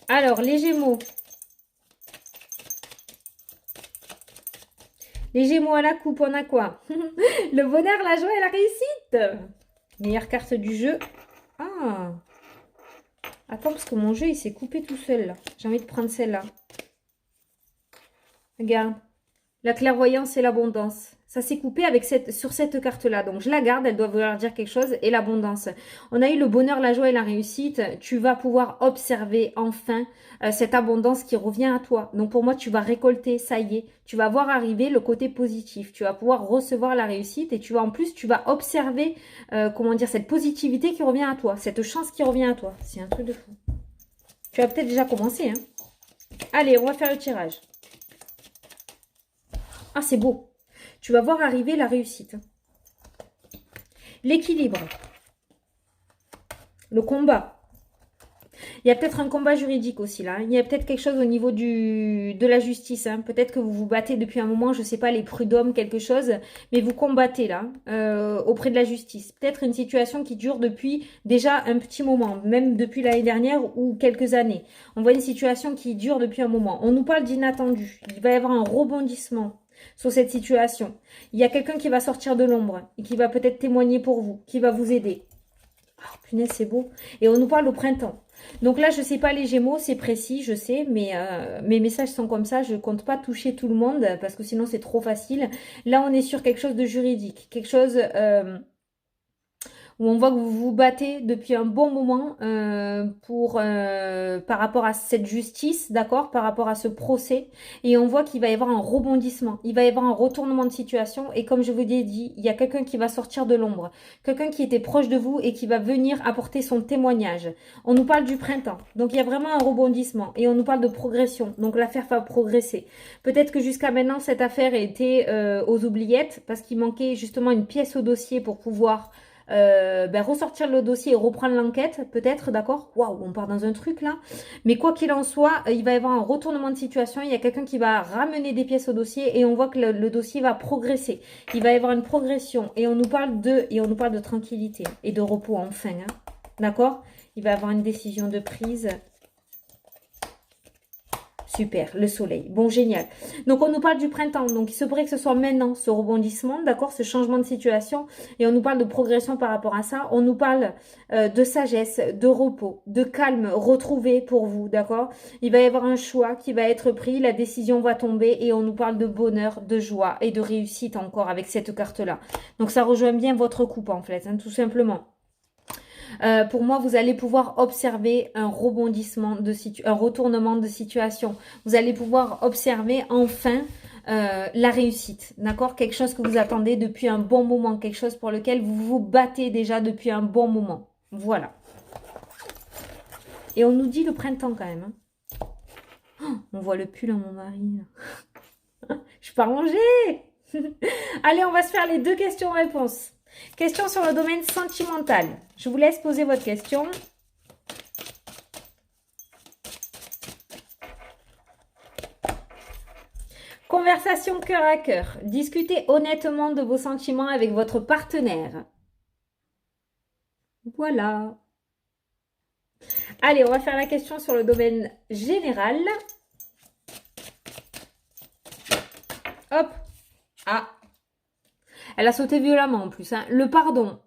Alors, les Gémeaux. Les Gémeaux à la coupe, on a quoi? Le bonheur, la joie et la réussite. Meilleure carte du jeu. Ah. Attends, parce que mon jeu, il s'est coupé tout seul, là. J'ai envie de prendre celle-là. Regarde. La clairvoyance et l'abondance. Ça s'est coupé avec sur cette carte-là. Donc, je la garde. Elle doit vouloir dire quelque chose. Et l'abondance. On a eu le bonheur, la joie et la réussite. Tu vas pouvoir observer enfin cette abondance qui revient à toi. Donc, pour moi, tu vas récolter. Ça y est. Tu vas voir arriver le côté positif. Tu vas pouvoir recevoir la réussite. Et tu vas, en plus, tu vas observer, comment dire, cette positivité qui revient à toi. Cette chance qui revient à toi. C'est un truc de fou. Tu as peut-être déjà commencé, hein. Allez, on va faire le tirage. Ah, c'est beau. Tu vas voir arriver la réussite. L'équilibre. Le combat. Il y a peut-être un combat juridique aussi là. Il y a peut-être quelque chose au niveau de la justice. Hein. Peut-être que vous vous battez depuis un moment, je ne sais pas, les prud'hommes, quelque chose. Mais vous combattez là, auprès de la justice. Peut-être une situation qui dure depuis déjà un petit moment. Même depuis l'année dernière ou quelques années. On voit une situation qui dure depuis un moment. On nous parle d'inattendu. Il va y avoir un rebondissement sur cette situation. Il y a quelqu'un qui va sortir de l'ombre et qui va peut-être témoigner pour vous, qui va vous aider. Oh, punaise, c'est beau. Et on nous parle au printemps. Donc là, je ne sais pas les Gémeaux, c'est précis, je sais, mais mes messages sont comme ça. Je ne compte pas toucher tout le monde parce que sinon, c'est trop facile. Là, on est sur quelque chose de juridique, quelque chose... où on voit que vous vous battez depuis un bon moment par rapport à cette justice, d'accord, par rapport à ce procès, et on voit qu'il va y avoir un rebondissement, il va y avoir un retournement de situation, et comme je vous l'ai dit, il y a quelqu'un qui va sortir de l'ombre, quelqu'un qui était proche de vous et qui va venir apporter son témoignage. On nous parle du printemps, donc il y a vraiment un rebondissement, et on nous parle de progression, donc l'affaire va progresser. Peut-être que jusqu'à maintenant, cette affaire était aux oubliettes, parce qu'il manquait justement une pièce au dossier pour pouvoir... ressortir le dossier et reprendre l'enquête, peut-être, d'accord? Waouh, on part dans un truc là. Mais quoi qu'il en soit, il va y avoir un retournement de situation. Il y a quelqu'un qui va ramener des pièces au dossier et on voit que le dossier va progresser. Il va y avoir une progression et on nous parle de tranquillité et de repos enfin, hein, d'accord? Il va y avoir une décision de prise. Super, le soleil. Bon, génial. Donc, on nous parle du printemps. Donc, il se pourrait que ce soit maintenant, ce rebondissement, d'accord, ce changement de situation. Et on nous parle de progression par rapport à ça. On nous parle de sagesse, de repos, de calme retrouvé pour vous, d'accord. Il va y avoir un choix qui va être pris. La décision va tomber. Et on nous parle de bonheur, de joie et de réussite encore avec cette carte-là. Donc, ça rejoint bien votre coupe, en fait, hein, tout simplement. Pour moi, vous allez pouvoir observer un rebondissement, un retournement de situation. Vous allez pouvoir observer enfin la réussite, d'accord? Quelque chose que vous attendez depuis un bon moment, quelque chose pour lequel vous vous battez déjà depuis un bon moment. Voilà. Et on nous dit le printemps quand même. Hein. Oh, on voit le pull à mon mari. Je suis pas rangée. Allez, on va se faire les 2 questions-réponses. Question sur le domaine sentimental. Je vous laisse poser votre question. Conversation cœur à cœur. Discutez honnêtement de vos sentiments avec votre partenaire. Voilà. Allez, on va faire la question sur le domaine général. Hop. Ah. Elle a sauté violemment en plus. Hein. Le pardon.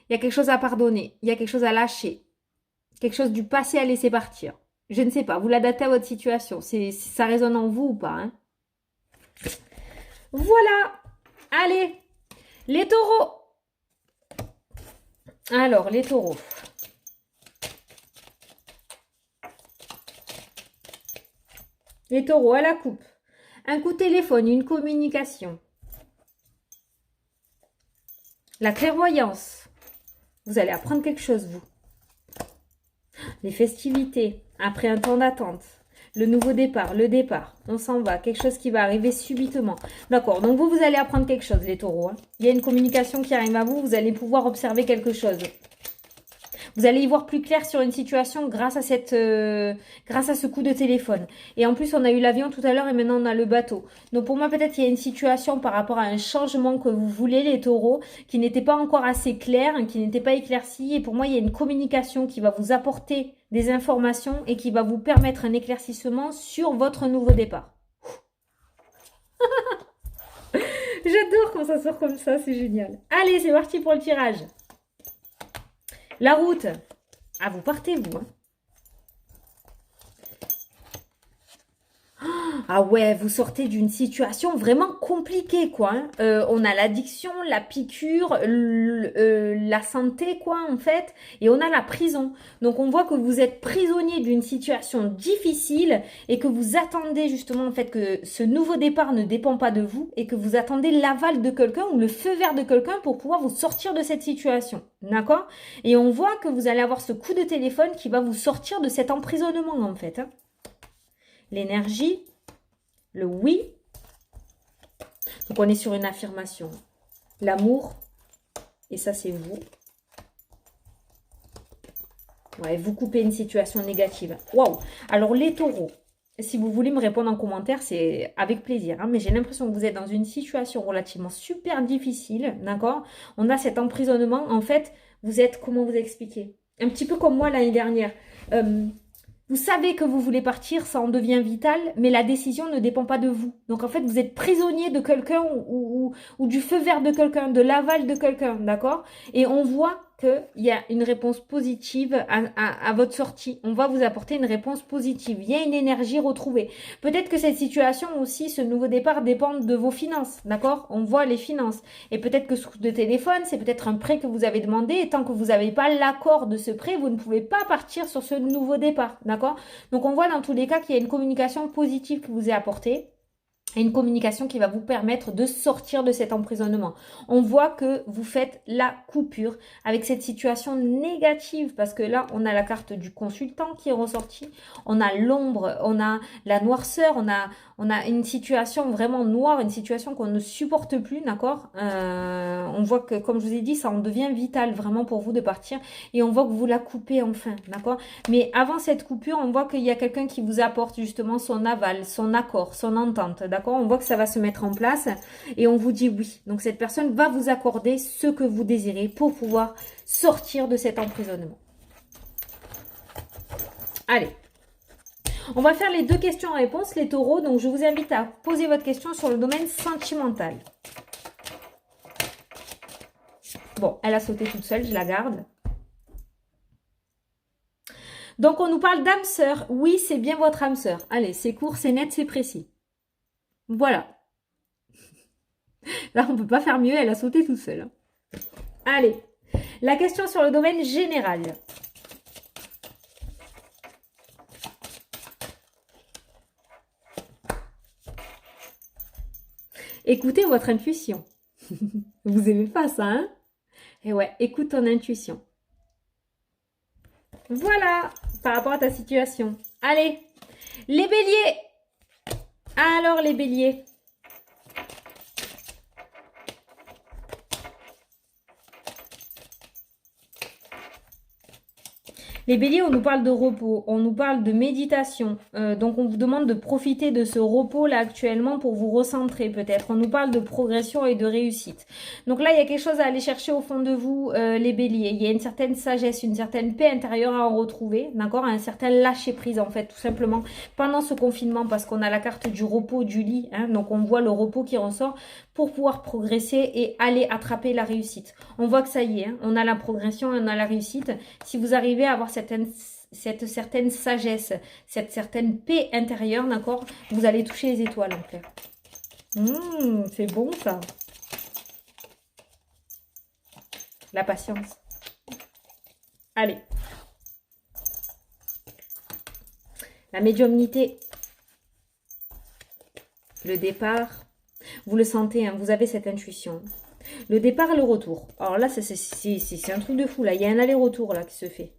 Il y a quelque chose à pardonner. Il y a quelque chose à lâcher. Quelque chose du passé à laisser partir. Je ne sais pas. Vous l'adaptez à votre situation. Ça résonne en vous ou pas. Hein. Voilà. Allez. Les taureaux. Alors, les taureaux. Les taureaux à la coupe. Un coup de téléphone, une communication. La clairvoyance. Vous allez apprendre quelque chose, vous. Les festivités. Après un temps d'attente. Le nouveau départ, le départ. On s'en va. Quelque chose qui va arriver subitement. D'accord. Donc, vous allez apprendre quelque chose, les taureaux. Hein. Il y a une communication qui arrive à vous. Vous allez pouvoir observer quelque chose. Vous allez y voir plus clair sur une situation grâce à grâce à ce coup de téléphone. Et en plus, on a eu l'avion tout à l'heure et maintenant on a le bateau. Donc pour moi, peut-être qu'il y a une situation par rapport à un changement que vous voulez, les taureaux, qui n'était pas encore assez clair, qui n'était pas éclairci. Et pour moi, il y a une communication qui va vous apporter des informations et qui va vous permettre un éclaircissement sur votre nouveau départ. J'adore quand ça sort comme ça, c'est génial. Allez, c'est parti pour le tirage. La route. Ah, vous partez, vous. Hein. Ah ouais, vous sortez d'une situation vraiment compliquée, quoi. Hein. On a l'addiction, la piqûre, la santé, quoi, en fait. Et on a la prison. Donc, on voit que vous êtes prisonnier d'une situation difficile et que vous attendez justement, en fait, que ce nouveau départ ne dépend pas de vous et que vous attendez l'aval de quelqu'un ou le feu vert de quelqu'un pour pouvoir vous sortir de cette situation. D'accord? Et on voit que vous allez avoir ce coup de téléphone qui va vous sortir de cet emprisonnement, en fait. Hein. L'énergie. Le oui. Donc, on est sur une affirmation. L'amour. Et ça, c'est vous. Ouais, vous coupez une situation négative. Waouh. Alors, les taureaux, si vous voulez me répondre en commentaire, c'est avec plaisir. Hein, mais j'ai l'impression que vous êtes dans une situation relativement super difficile. D'accord? On a cet emprisonnement. En fait, vous êtes, comment vous expliquer? Un petit peu comme moi l'année dernière. Vous savez que vous voulez partir, ça en devient vital, mais la décision ne dépend pas de vous. Donc en fait, vous êtes prisonnier de quelqu'un ou du feu vert de quelqu'un, de l'aval de quelqu'un, d'accord? Et on voit qu'il y a une réponse positive à votre sortie. On va vous apporter une réponse positive. Il y a une énergie retrouvée. Peut-être que cette situation aussi, ce nouveau départ dépend de vos finances, d'accord? On voit les finances. Et peut-être que ce coup de téléphone, c'est peut-être un prêt que vous avez demandé. Et tant que vous n'avez pas l'accord de ce prêt, vous ne pouvez pas partir sur ce nouveau départ, d'accord? Donc on voit dans tous les cas qu'il y a une communication positive qui vous est apportée. Et une communication qui va vous permettre de sortir de cet emprisonnement. On voit que vous faites la coupure avec cette situation négative parce que là, on a la carte du consultant qui est ressortie, on a l'ombre, on a la noirceur, on a une situation vraiment noire, une situation qu'on ne supporte plus, d'accord On voit que, comme je vous ai dit, ça en devient vital vraiment pour vous de partir et on voit que vous la coupez enfin, d'accord Mais avant cette coupure, on voit qu'il y a quelqu'un qui vous apporte justement son aval, son accord, son entente, d'accord On voit que ça va se mettre en place et on vous dit oui. Donc, cette personne va vous accorder ce que vous désirez pour pouvoir sortir de cet emprisonnement. Allez. On va faire les 2 questions-réponses, les taureaux. Donc, je vous invite à poser votre question sur le domaine sentimental. Bon, elle a sauté toute seule, je la garde. Donc, on nous parle d'âme sœur. Oui, c'est bien votre âme sœur. Allez, c'est court, c'est net, c'est précis. Voilà. Là, on ne peut pas faire mieux, elle a sauté toute seule. Allez, la question sur le domaine général. Écoutez votre intuition. Vous aimez pas ça, hein? Et ouais, écoute ton intuition. Voilà, par rapport à ta situation. Allez, les béliers. Alors, les béliers. Les béliers, on nous parle de repos, on nous parle de méditation. Donc, on vous demande de profiter de ce repos-là actuellement pour vous recentrer peut-être. On nous parle de progression et de réussite. Donc là, il y a quelque chose à aller chercher au fond de vous, les béliers. Il y a une certaine sagesse, une certaine paix intérieure à en retrouver, d'accord? Un certain lâcher-prise, en fait, tout simplement, pendant ce confinement, parce qu'on a la carte du repos, du lit. Hein, donc, on voit le repos qui ressort pour pouvoir progresser et aller attraper la réussite. On voit que ça y est, hein, on a la progression, on a la réussite. Si vous arrivez à avoir cette certaine sagesse, cette certaine paix intérieure, d'accord, vous allez toucher les étoiles en fait. C'est bon ça. La patience. Allez. La médiumnité. Le départ. Vous le sentez, hein, vous avez cette intuition. Le départ et le retour. Alors là, c'est un truc de fou. Là, il y a un aller-retour là qui se fait.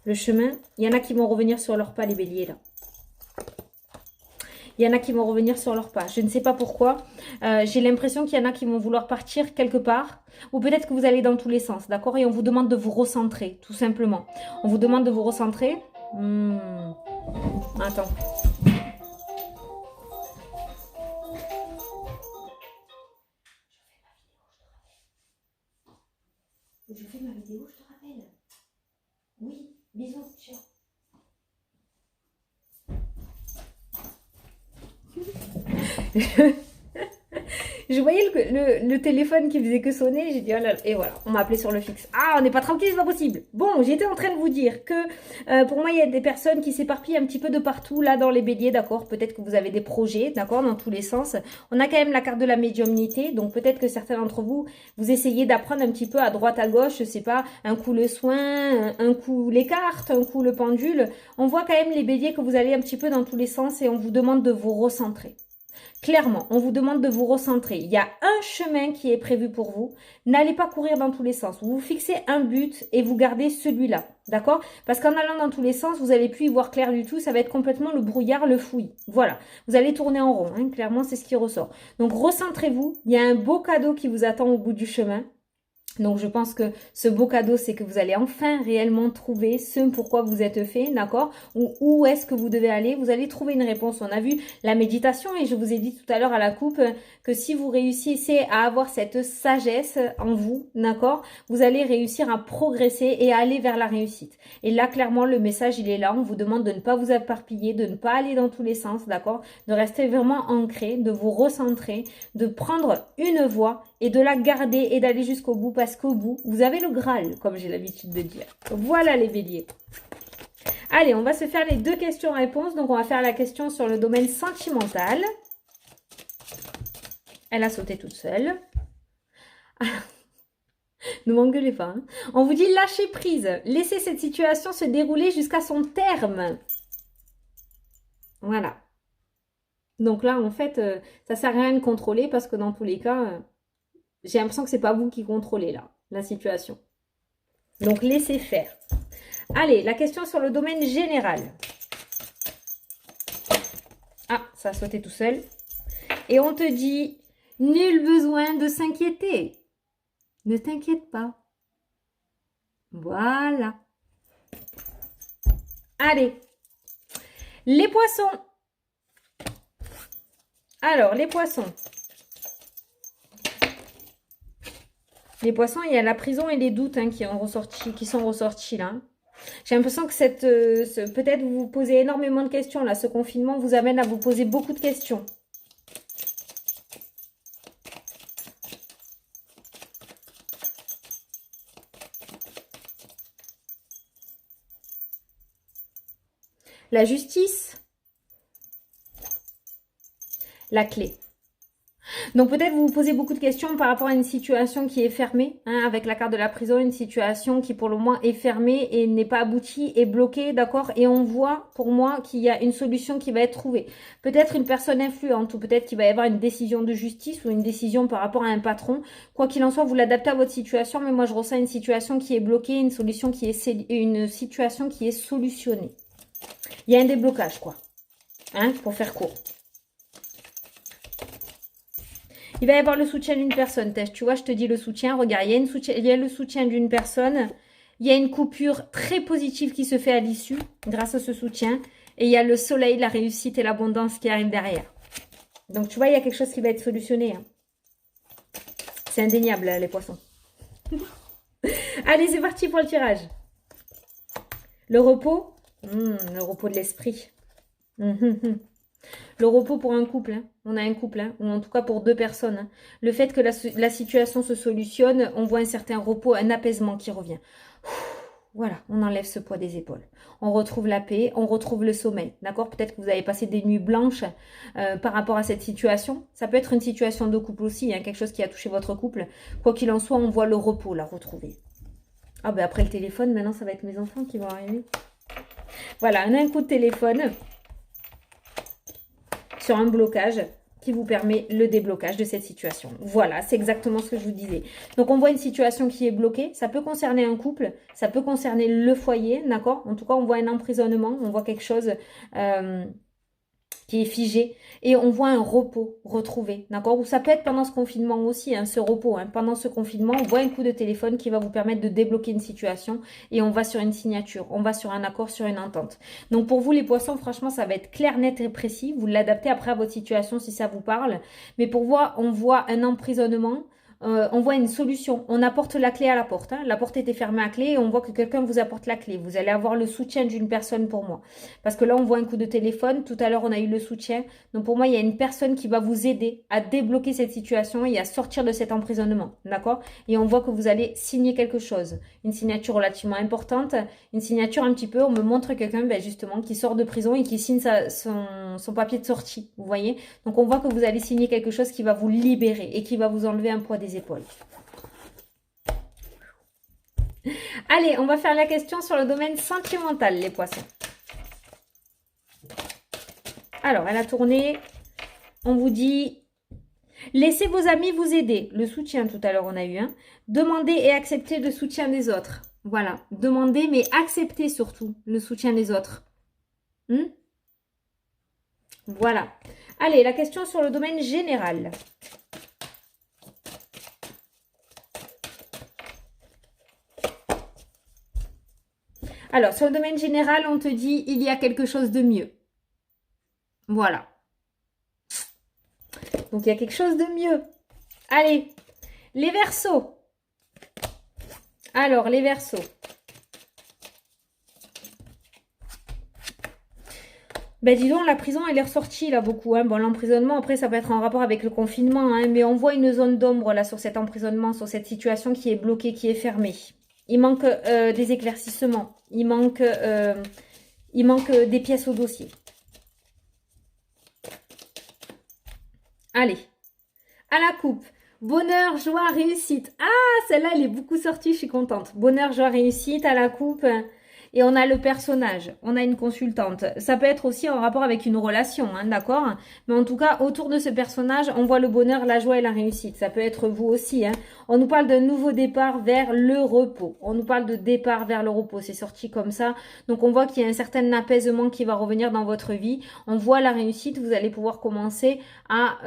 Le chemin, il y en a qui vont revenir sur leurs pas, les béliers là. Il y en a qui vont revenir sur leur pas. Je ne sais pas pourquoi. J'ai l'impression qu'il y en a qui vont vouloir partir quelque part. Ou peut-être que vous allez dans tous les sens, d'accord? Et on vous demande de vous recentrer, tout simplement. On vous demande de vous recentrer. Attends. Je fais ma vidéo, je te rappelle. Oui, bisous, ciao. Je voyais le téléphone qui faisait que sonner, j'ai dit oh là là, et voilà, on m'a appelé sur le fixe. Ah, on n'est pas tranquille, c'est pas possible. Bon, j'étais en train de vous dire que pour moi, il y a des personnes qui s'éparpillent un petit peu de partout là dans les béliers, d'accord? Peut-être que vous avez des projets, d'accord, dans tous les sens. On a quand même la carte de la médiumnité, donc peut-être que certains d'entre vous, vous essayez d'apprendre un petit peu à droite, à gauche, je sais pas, un coup le soin, un coup les cartes, un coup le pendule. On voit quand même les béliers que vous allez un petit peu dans tous les sens et on vous demande de vous recentrer. Clairement, on vous demande de vous recentrer. Il y a un chemin qui est prévu pour vous. N'allez pas courir dans tous les sens. Vous vous fixez un but et vous gardez celui-là. D'accord? Parce qu'en allant dans tous les sens, vous n'allez plus y voir clair du tout. Ça va être complètement le brouillard, le fouillis. Voilà. Vous allez tourner en rond. Hein. Clairement, c'est ce qui ressort. Donc, recentrez-vous. Il y a un beau cadeau qui vous attend au bout du chemin. Donc, je pense que ce beau cadeau, c'est que vous allez enfin réellement trouver ce pourquoi vous êtes fait, d'accord? Ou où est-ce que vous devez aller? Vous allez trouver une réponse. On a vu la méditation et je vous ai dit tout à l'heure à la coupe que si vous réussissez à avoir cette sagesse en vous, d'accord? Vous allez réussir à progresser et à aller vers la réussite. Et là, clairement, le message, il est là. On vous demande de ne pas vous éparpiller, de ne pas aller dans tous les sens, d'accord? De rester vraiment ancré, de vous recentrer, de prendre une voie et de la garder et d'aller jusqu'au bout parce qu'au bout, vous avez le Graal, comme j'ai l'habitude de dire. Voilà les béliers. Allez, on va se faire les 2 questions-réponses. Donc, on va faire la question sur le domaine sentimental. Elle a sauté toute seule. Ne m'engueulez pas. Hein. On vous dit lâcher prise. Laissez cette situation se dérouler jusqu'à son terme. Voilà. Donc là, en fait, ça sert à rien de contrôler parce que dans tous les cas... j'ai l'impression que c'est pas vous qui contrôlez là, la situation. Donc, laissez faire. Allez, la question sur le domaine général. Ah, ça a sauté tout seul. Et on te dit, nul besoin de s'inquiéter. Ne t'inquiète pas. Voilà. Allez. Les poissons. Alors, les poissons. Les poissons, il y a la prison et les doutes hein, qui sont ressortis là. J'ai l'impression que peut-être vous vous posez énormément de questions là. Ce confinement vous amène à vous poser beaucoup de questions. La justice. La clé. Donc peut-être vous vous posez beaucoup de questions par rapport à une situation qui est fermée, hein, avec la carte de la prison, une situation qui pour le moment est fermée et n'est pas aboutie, est bloquée, d'accord? Et on voit pour moi qu'il y a une solution qui va être trouvée. Peut-être une personne influente ou peut-être qu'il va y avoir une décision de justice ou une décision par rapport à un patron. Quoi qu'il en soit, vous l'adaptez à votre situation, mais moi je ressens une situation qui est bloquée, une situation qui est solutionnée. Il y a un déblocage quoi, hein, pour faire court. Il va y avoir le soutien d'une personne. Tu vois, je te dis le soutien. Regarde, il y a le soutien d'une personne. Il y a une coupure très positive qui se fait à l'issue grâce à ce soutien. Et il y a le soleil, la réussite et l'abondance qui arrivent derrière. Donc, tu vois, il y a quelque chose qui va être solutionné. Hein. C'est indéniable, les poissons. Allez, c'est parti pour le tirage. Le repos. Le repos de l'esprit. Le repos pour un couple, hein. On a un couple, hein. Ou en tout cas pour 2 personnes. Hein. Le fait que la situation se solutionne, on voit un certain repos, un apaisement qui revient. Voilà, on enlève ce poids des épaules. On retrouve la paix, on retrouve le sommeil. D'accord? Peut-être que vous avez passé des nuits blanches par rapport à cette situation. Ça peut être une situation de couple aussi, hein, quelque chose qui a touché votre couple. Quoi qu'il en soit, on voit le repos là retrouver. Ah ben après le téléphone, maintenant ça va être mes enfants qui vont arriver. Voilà, on a un coup de téléphone sur un blocage qui vous permet le déblocage de cette situation. Voilà, c'est exactement ce que je vous disais. Donc, on voit une situation qui est bloquée. Ça peut concerner un couple, ça peut concerner le foyer, d'accord? En tout cas, on voit un emprisonnement, on voit quelque chose qui est figé. Et on voit un repos retrouvé, d'accord? Ou ça peut être pendant ce confinement aussi, hein, ce repos. Hein. Pendant ce confinement, on voit un coup de téléphone qui va vous permettre de débloquer une situation et on va sur une signature, on va sur un accord, sur une entente. Donc pour vous les poissons, franchement, ça va être clair, net et précis. Vous l'adaptez après à votre situation si ça vous parle. Mais pour voir, on voit un emprisonnement. On voit une solution. On apporte la clé à la porte. Hein. La porte était fermée à clé et on voit que quelqu'un vous apporte la clé. Vous allez avoir le soutien d'une personne pour moi. Parce que là, on voit un coup de téléphone. Tout à l'heure, on a eu le soutien. Donc pour moi, il y a une personne qui va vous aider à débloquer cette situation et à sortir de cet emprisonnement. D'accord? Et on voit que vous allez signer quelque chose. Une signature relativement importante. Une signature un petit peu, on me montre quelqu'un justement qui sort de prison et qui signe son papier de sortie. Vous voyez? Donc on voit que vous allez signer quelque chose qui va vous libérer et qui va vous enlever un poids des épaules. Allez, on va faire la question sur le domaine sentimental, les poissons. Alors, elle a tourné. On vous dit, laissez vos amis vous aider. Le soutien, tout à l'heure, on a eu. Hein. Demandez et acceptez le soutien des autres. Voilà, demandez, mais acceptez surtout le soutien des autres. Voilà. Allez, la question sur le domaine général. Alors, sur le domaine général, on te dit, il y a quelque chose de mieux. Voilà. Donc, il y a quelque chose de mieux. Allez, les Verseaux. Alors, les Verseaux. Ben dis donc, la prison, elle est ressortie là beaucoup. Hein. Bon, l'emprisonnement, après, ça peut être en rapport avec le confinement. Hein, mais on voit une zone d'ombre là sur cet emprisonnement, sur cette situation qui est bloquée, qui est fermée. Il manque des éclaircissements. Il manque des pièces au dossier. Allez, à la coupe. Bonheur, joie, réussite. Ah, celle-là, elle est beaucoup sortie, je suis contente. Bonheur, joie, réussite, à la coupe. Et on a le personnage, on a une consultante. Ça peut être aussi en rapport avec une relation, hein, d'accord? Mais en tout cas, autour de ce personnage, on voit le bonheur, la joie et la réussite. Ça peut être vous aussi. Hein. On nous parle d'un nouveau départ vers le repos. On nous parle de départ vers le repos. C'est sorti comme ça. Donc, on voit qu'il y a un certain apaisement qui va revenir dans votre vie. On voit la réussite. Vous allez pouvoir commencer à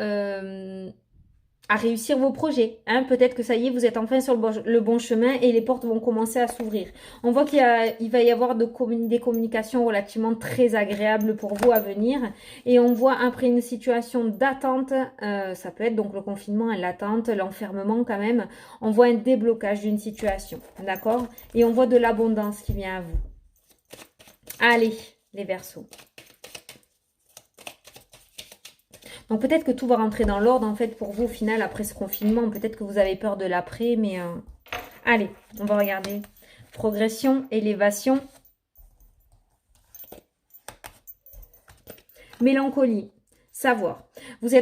réussir vos projets. Hein. Peut-être que ça y est, vous êtes enfin sur le bon chemin et les portes vont commencer à s'ouvrir. On voit qu'il va y avoir des communications relativement très agréables pour vous à venir. Et on voit après une situation d'attente, ça peut être donc le confinement, l'attente, l'enfermement quand même. On voit un déblocage d'une situation. D'accord? Et on voit de l'abondance qui vient à vous. Allez, les Verseaux. Donc peut-être que tout va rentrer dans l'ordre en fait pour vous au final après ce confinement. Peut-être que vous avez peur de l'après, mais allez, on va regarder. Progression, élévation. Mélancolie, savoir. Vous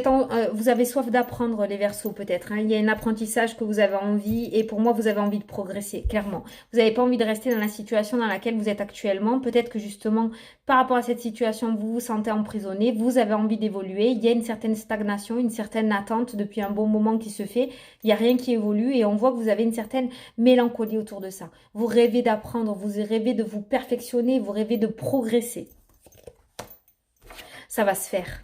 avez soif d'apprendre les Verseaux peut-être. Hein. Il y a un apprentissage que vous avez envie et pour moi vous avez envie de progresser, clairement. Vous n'avez pas envie de rester dans la situation dans laquelle vous êtes actuellement. Peut-être que justement par rapport à cette situation vous vous sentez emprisonné, vous avez envie d'évoluer. Il y a une certaine stagnation, une certaine attente depuis un bon moment qui se fait. Il n'y a rien qui évolue et on voit que vous avez une certaine mélancolie autour de ça. Vous rêvez d'apprendre, vous rêvez de vous perfectionner, vous rêvez de progresser. Ça va se faire.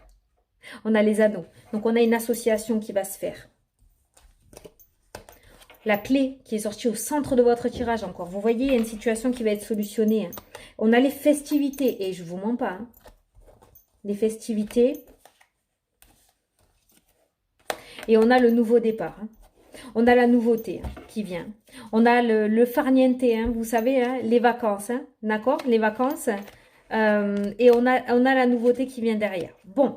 On a les anneaux. Donc, on a une association qui va se faire. La clé qui est sortie au centre de votre tirage encore. Vous voyez, il y a une situation qui va être solutionnée. Hein. On a les festivités. Et je ne vous mens pas. Hein. Les festivités. Et on a le nouveau départ. Hein. On a la nouveauté hein, qui vient. On a le farniente. Hein, vous savez, hein, les vacances. Hein, d'accord? Les vacances. Et on a la nouveauté qui vient derrière. Bon,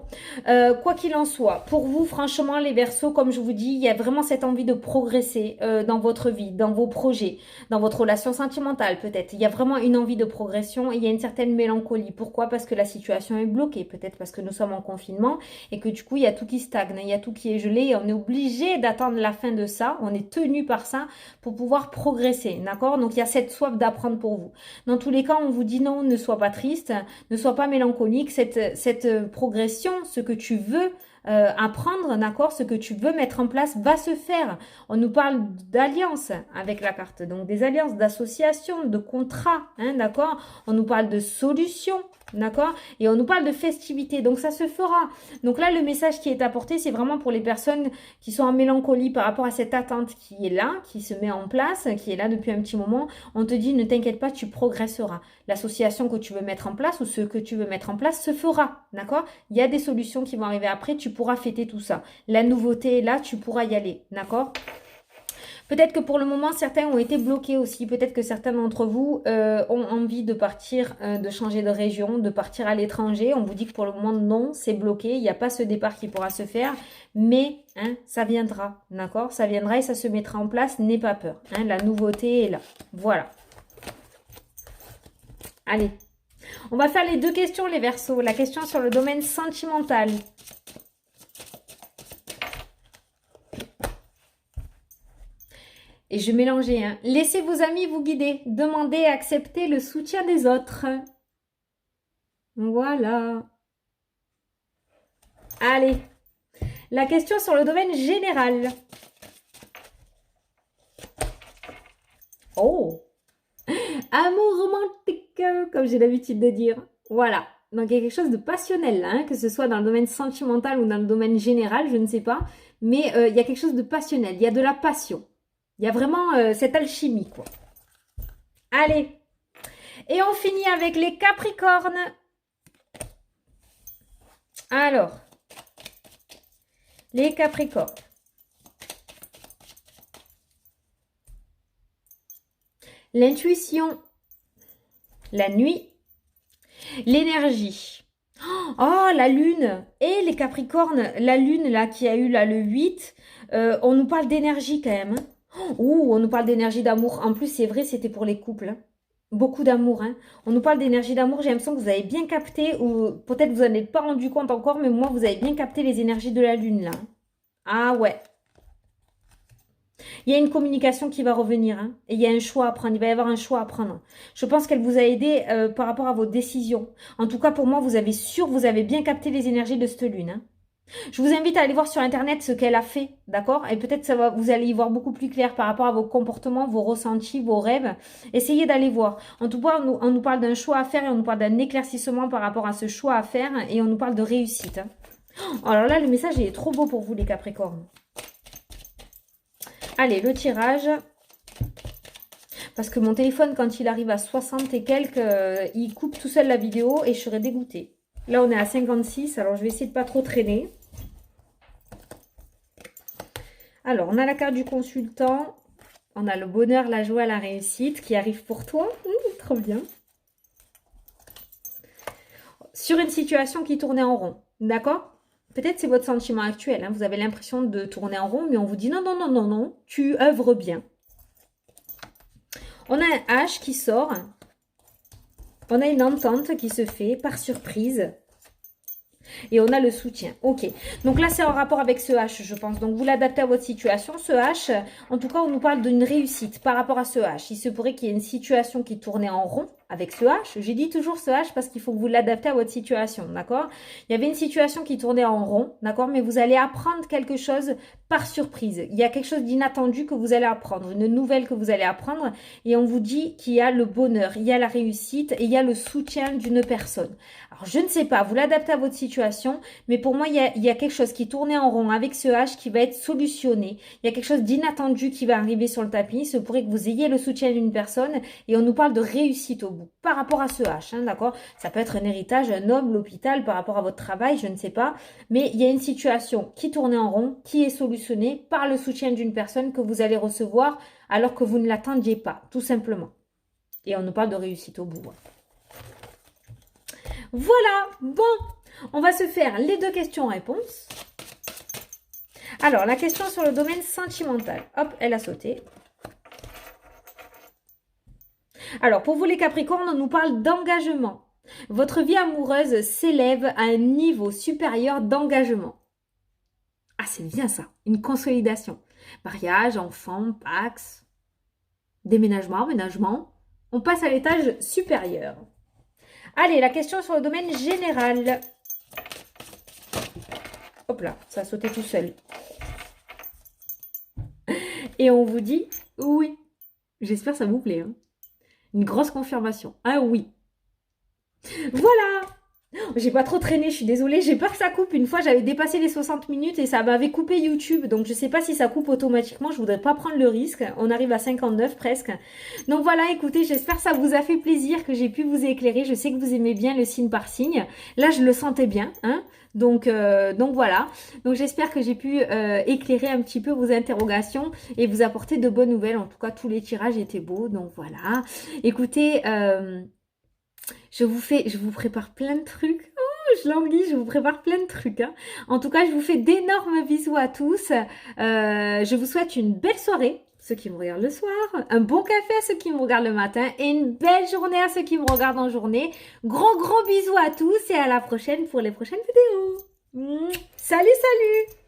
quoi qu'il en soit, pour vous, franchement, les Verseaux, comme je vous dis, il y a vraiment cette envie de progresser dans votre vie, dans vos projets, dans votre relation sentimentale peut-être. Il y a vraiment une envie de progression et il y a une certaine mélancolie. Pourquoi? Parce que la situation est bloquée. Peut-être parce que nous sommes en confinement et que du coup, il y a tout qui stagne, il y a tout qui est gelé et on est obligé d'attendre la fin de ça. On est tenu par ça pour pouvoir progresser, d'accord? Donc, il y a cette soif d'apprendre pour vous. Dans tous les cas, on vous dit non, ne sois pas triste. Ne sois pas mélancolique, cette progression, ce que tu veux apprendre, d'accord, ce que tu veux mettre en place va se faire. On nous parle d'alliance avec la carte, donc des alliances, d'associations, de contrats, hein, d'accord. On nous parle de solutions, D'accord? Et on nous parle de festivité, donc ça se fera. Donc là, le message qui est apporté, c'est vraiment pour les personnes qui sont en mélancolie par rapport à cette attente qui est là, qui se met en place, qui est là depuis un petit moment. On te dit, ne t'inquiète pas, tu progresseras. L'association que tu veux mettre en place ou ce que tu veux mettre en place se fera. D'accord? Il y a des solutions qui vont arriver après, tu pourras fêter tout ça. La nouveauté est là, tu pourras y aller. D'accord? Peut-être que pour le moment, certains ont été bloqués aussi. Peut-être que certains d'entre vous ont envie de partir, de changer de région, de partir à l'étranger. On vous dit que pour le moment, non, c'est bloqué. Il n'y a pas ce départ qui pourra se faire. Mais hein, ça viendra, d'accord? Ça viendra et ça se mettra en place. N'aie pas peur. Hein, la nouveauté est là. Voilà. Allez. On va faire les deux questions, les Verseaux. La question sur le domaine sentimental. Et je mélangeais, hein. Laissez vos amis vous guider. Demandez et acceptez le soutien des autres. Voilà. Allez. La question sur le domaine général. Oh. Amour romantique, comme j'ai l'habitude de dire. Voilà. Donc, il y a quelque chose de passionnel là, hein, que ce soit dans le domaine sentimental ou dans le domaine général, je ne sais pas. Mais il y a quelque chose de passionnel. Il y a de la passion. Il y a vraiment cette alchimie, quoi. Allez. Et on finit avec les Capricornes. Alors, les Capricornes. L'intuition, la nuit, l'énergie. Oh, la lune. Et les Capricornes, la lune là qui a eu là le 8, on nous parle d'énergie quand même. Hein. Ouh, on nous parle d'énergie d'amour. En plus, c'est vrai, c'était pour les couples. Hein. Beaucoup d'amour. Hein. On nous parle d'énergie d'amour. J'ai l'impression que vous avez bien capté, ou peut-être vous n'en êtes pas rendu compte encore, mais moi, vous avez bien capté les énergies de la lune là. Ah ouais. Il y a une communication qui va revenir. Hein, et il y a un choix à prendre. Il va y avoir un choix à prendre. Je pense qu'elle vous a aidé par rapport à vos décisions. En tout cas, pour moi, vous avez bien capté les énergies de cette lune. Hein. Je vous invite à aller voir sur Internet ce qu'elle a fait, d'accord? Et peut-être vous allez y voir beaucoup plus clair par rapport à vos comportements, vos ressentis, vos rêves. Essayez d'aller voir. En tout cas, on nous parle d'un choix à faire et on nous parle d'un éclaircissement par rapport à ce choix à faire et on nous parle de réussite. Hein. Alors là, le message est trop beau pour vous, les Capricornes. Allez, le tirage. Parce que mon téléphone, quand il arrive à 60 et quelques, il coupe tout seul la vidéo et je serais dégoûtée. Là, on est à 56, alors je vais essayer de pas trop traîner. Alors, on a la carte du consultant. On a le bonheur, la joie, la réussite qui arrive pour toi. Trop bien. Sur une situation qui tournait en rond, d'accord? Peut-être c'est votre sentiment actuel. Hein, vous avez l'impression de tourner en rond, mais on vous dit non, non, non, non, non, tu œuvres bien. On a un H qui sort. On a une entente qui se fait par surprise. Et on a le soutien. Ok. Donc là, c'est en rapport avec ce H, je pense. Donc, vous l'adaptez à votre situation. Ce H, en tout cas, on nous parle d'une réussite par rapport à ce H. Il se pourrait qu'il y ait une situation qui tournait en rond avec ce H. J'ai dit toujours ce H parce qu'il faut que vous l'adaptez à votre situation, d'accord? Il y avait une situation qui tournait en rond, d'accord? Mais vous allez apprendre quelque chose par surprise. Il y a quelque chose d'inattendu que vous allez apprendre, une nouvelle que vous allez apprendre. Et on vous dit qu'il y a le bonheur, il y a la réussite et il y a le soutien d'une personne. Alors, je ne sais pas, vous l'adaptez à votre situation, mais pour moi, il y a quelque chose qui tournait en rond avec ce H qui va être solutionné. Il y a quelque chose d'inattendu qui va arriver sur le tapis. Il se pourrait que vous ayez le soutien d'une personne et on nous parle de réussite au bout par rapport à ce H, hein, d'accord? Ça peut être un héritage, un homme, l'hôpital, par rapport à votre travail, je ne sais pas. Mais il y a une situation qui tournait en rond, qui est solutionnée par le soutien d'une personne que vous allez recevoir alors que vous ne l'attendiez pas, tout simplement. Et on nous parle de réussite au bout. Hein. Voilà, bon, on va se faire les deux questions-réponses. Alors, la question sur le domaine sentimental. Hop, elle a sauté. Alors, pour vous les Capricornes, on nous parle d'engagement. Votre vie amoureuse s'élève à un niveau supérieur d'engagement. Ah, c'est bien ça, une consolidation. Mariage, enfant, pax, déménagement, aménagement. On passe à l'étage supérieur. Allez, la question sur le domaine général. Hop là, ça a sauté tout seul. Et on vous dit oui. J'espère que ça vous plaît. Hein. Une grosse confirmation. Ah oui. Voilà. J'ai pas trop traîné, je suis désolée. J'ai peur que ça coupe. Une fois, j'avais dépassé les 60 minutes et ça m'avait coupé YouTube. Donc, je sais pas si ça coupe automatiquement. Je voudrais pas prendre le risque. On arrive à 59 presque. Donc, voilà, écoutez, j'espère que ça vous a fait plaisir, que j'ai pu vous éclairer. Je sais que vous aimez bien le signe par signe. Là, je le sentais bien, hein. Donc voilà. Donc, j'espère que j'ai pu éclairer un petit peu vos interrogations et vous apporter de bonnes nouvelles. En tout cas, tous les tirages étaient beaux. Donc, voilà. Écoutez, je vous prépare plein de trucs. Oh, je languis, je vous prépare plein de trucs, hein. En tout cas, je vous fais d'énormes bisous à tous. Je vous souhaite une belle soirée, ceux qui me regardent le soir, un bon café à ceux qui me regardent le matin et une belle journée à ceux qui me regardent en journée. Gros bisous à tous et à la prochaine pour les prochaines vidéos. Salut, salut!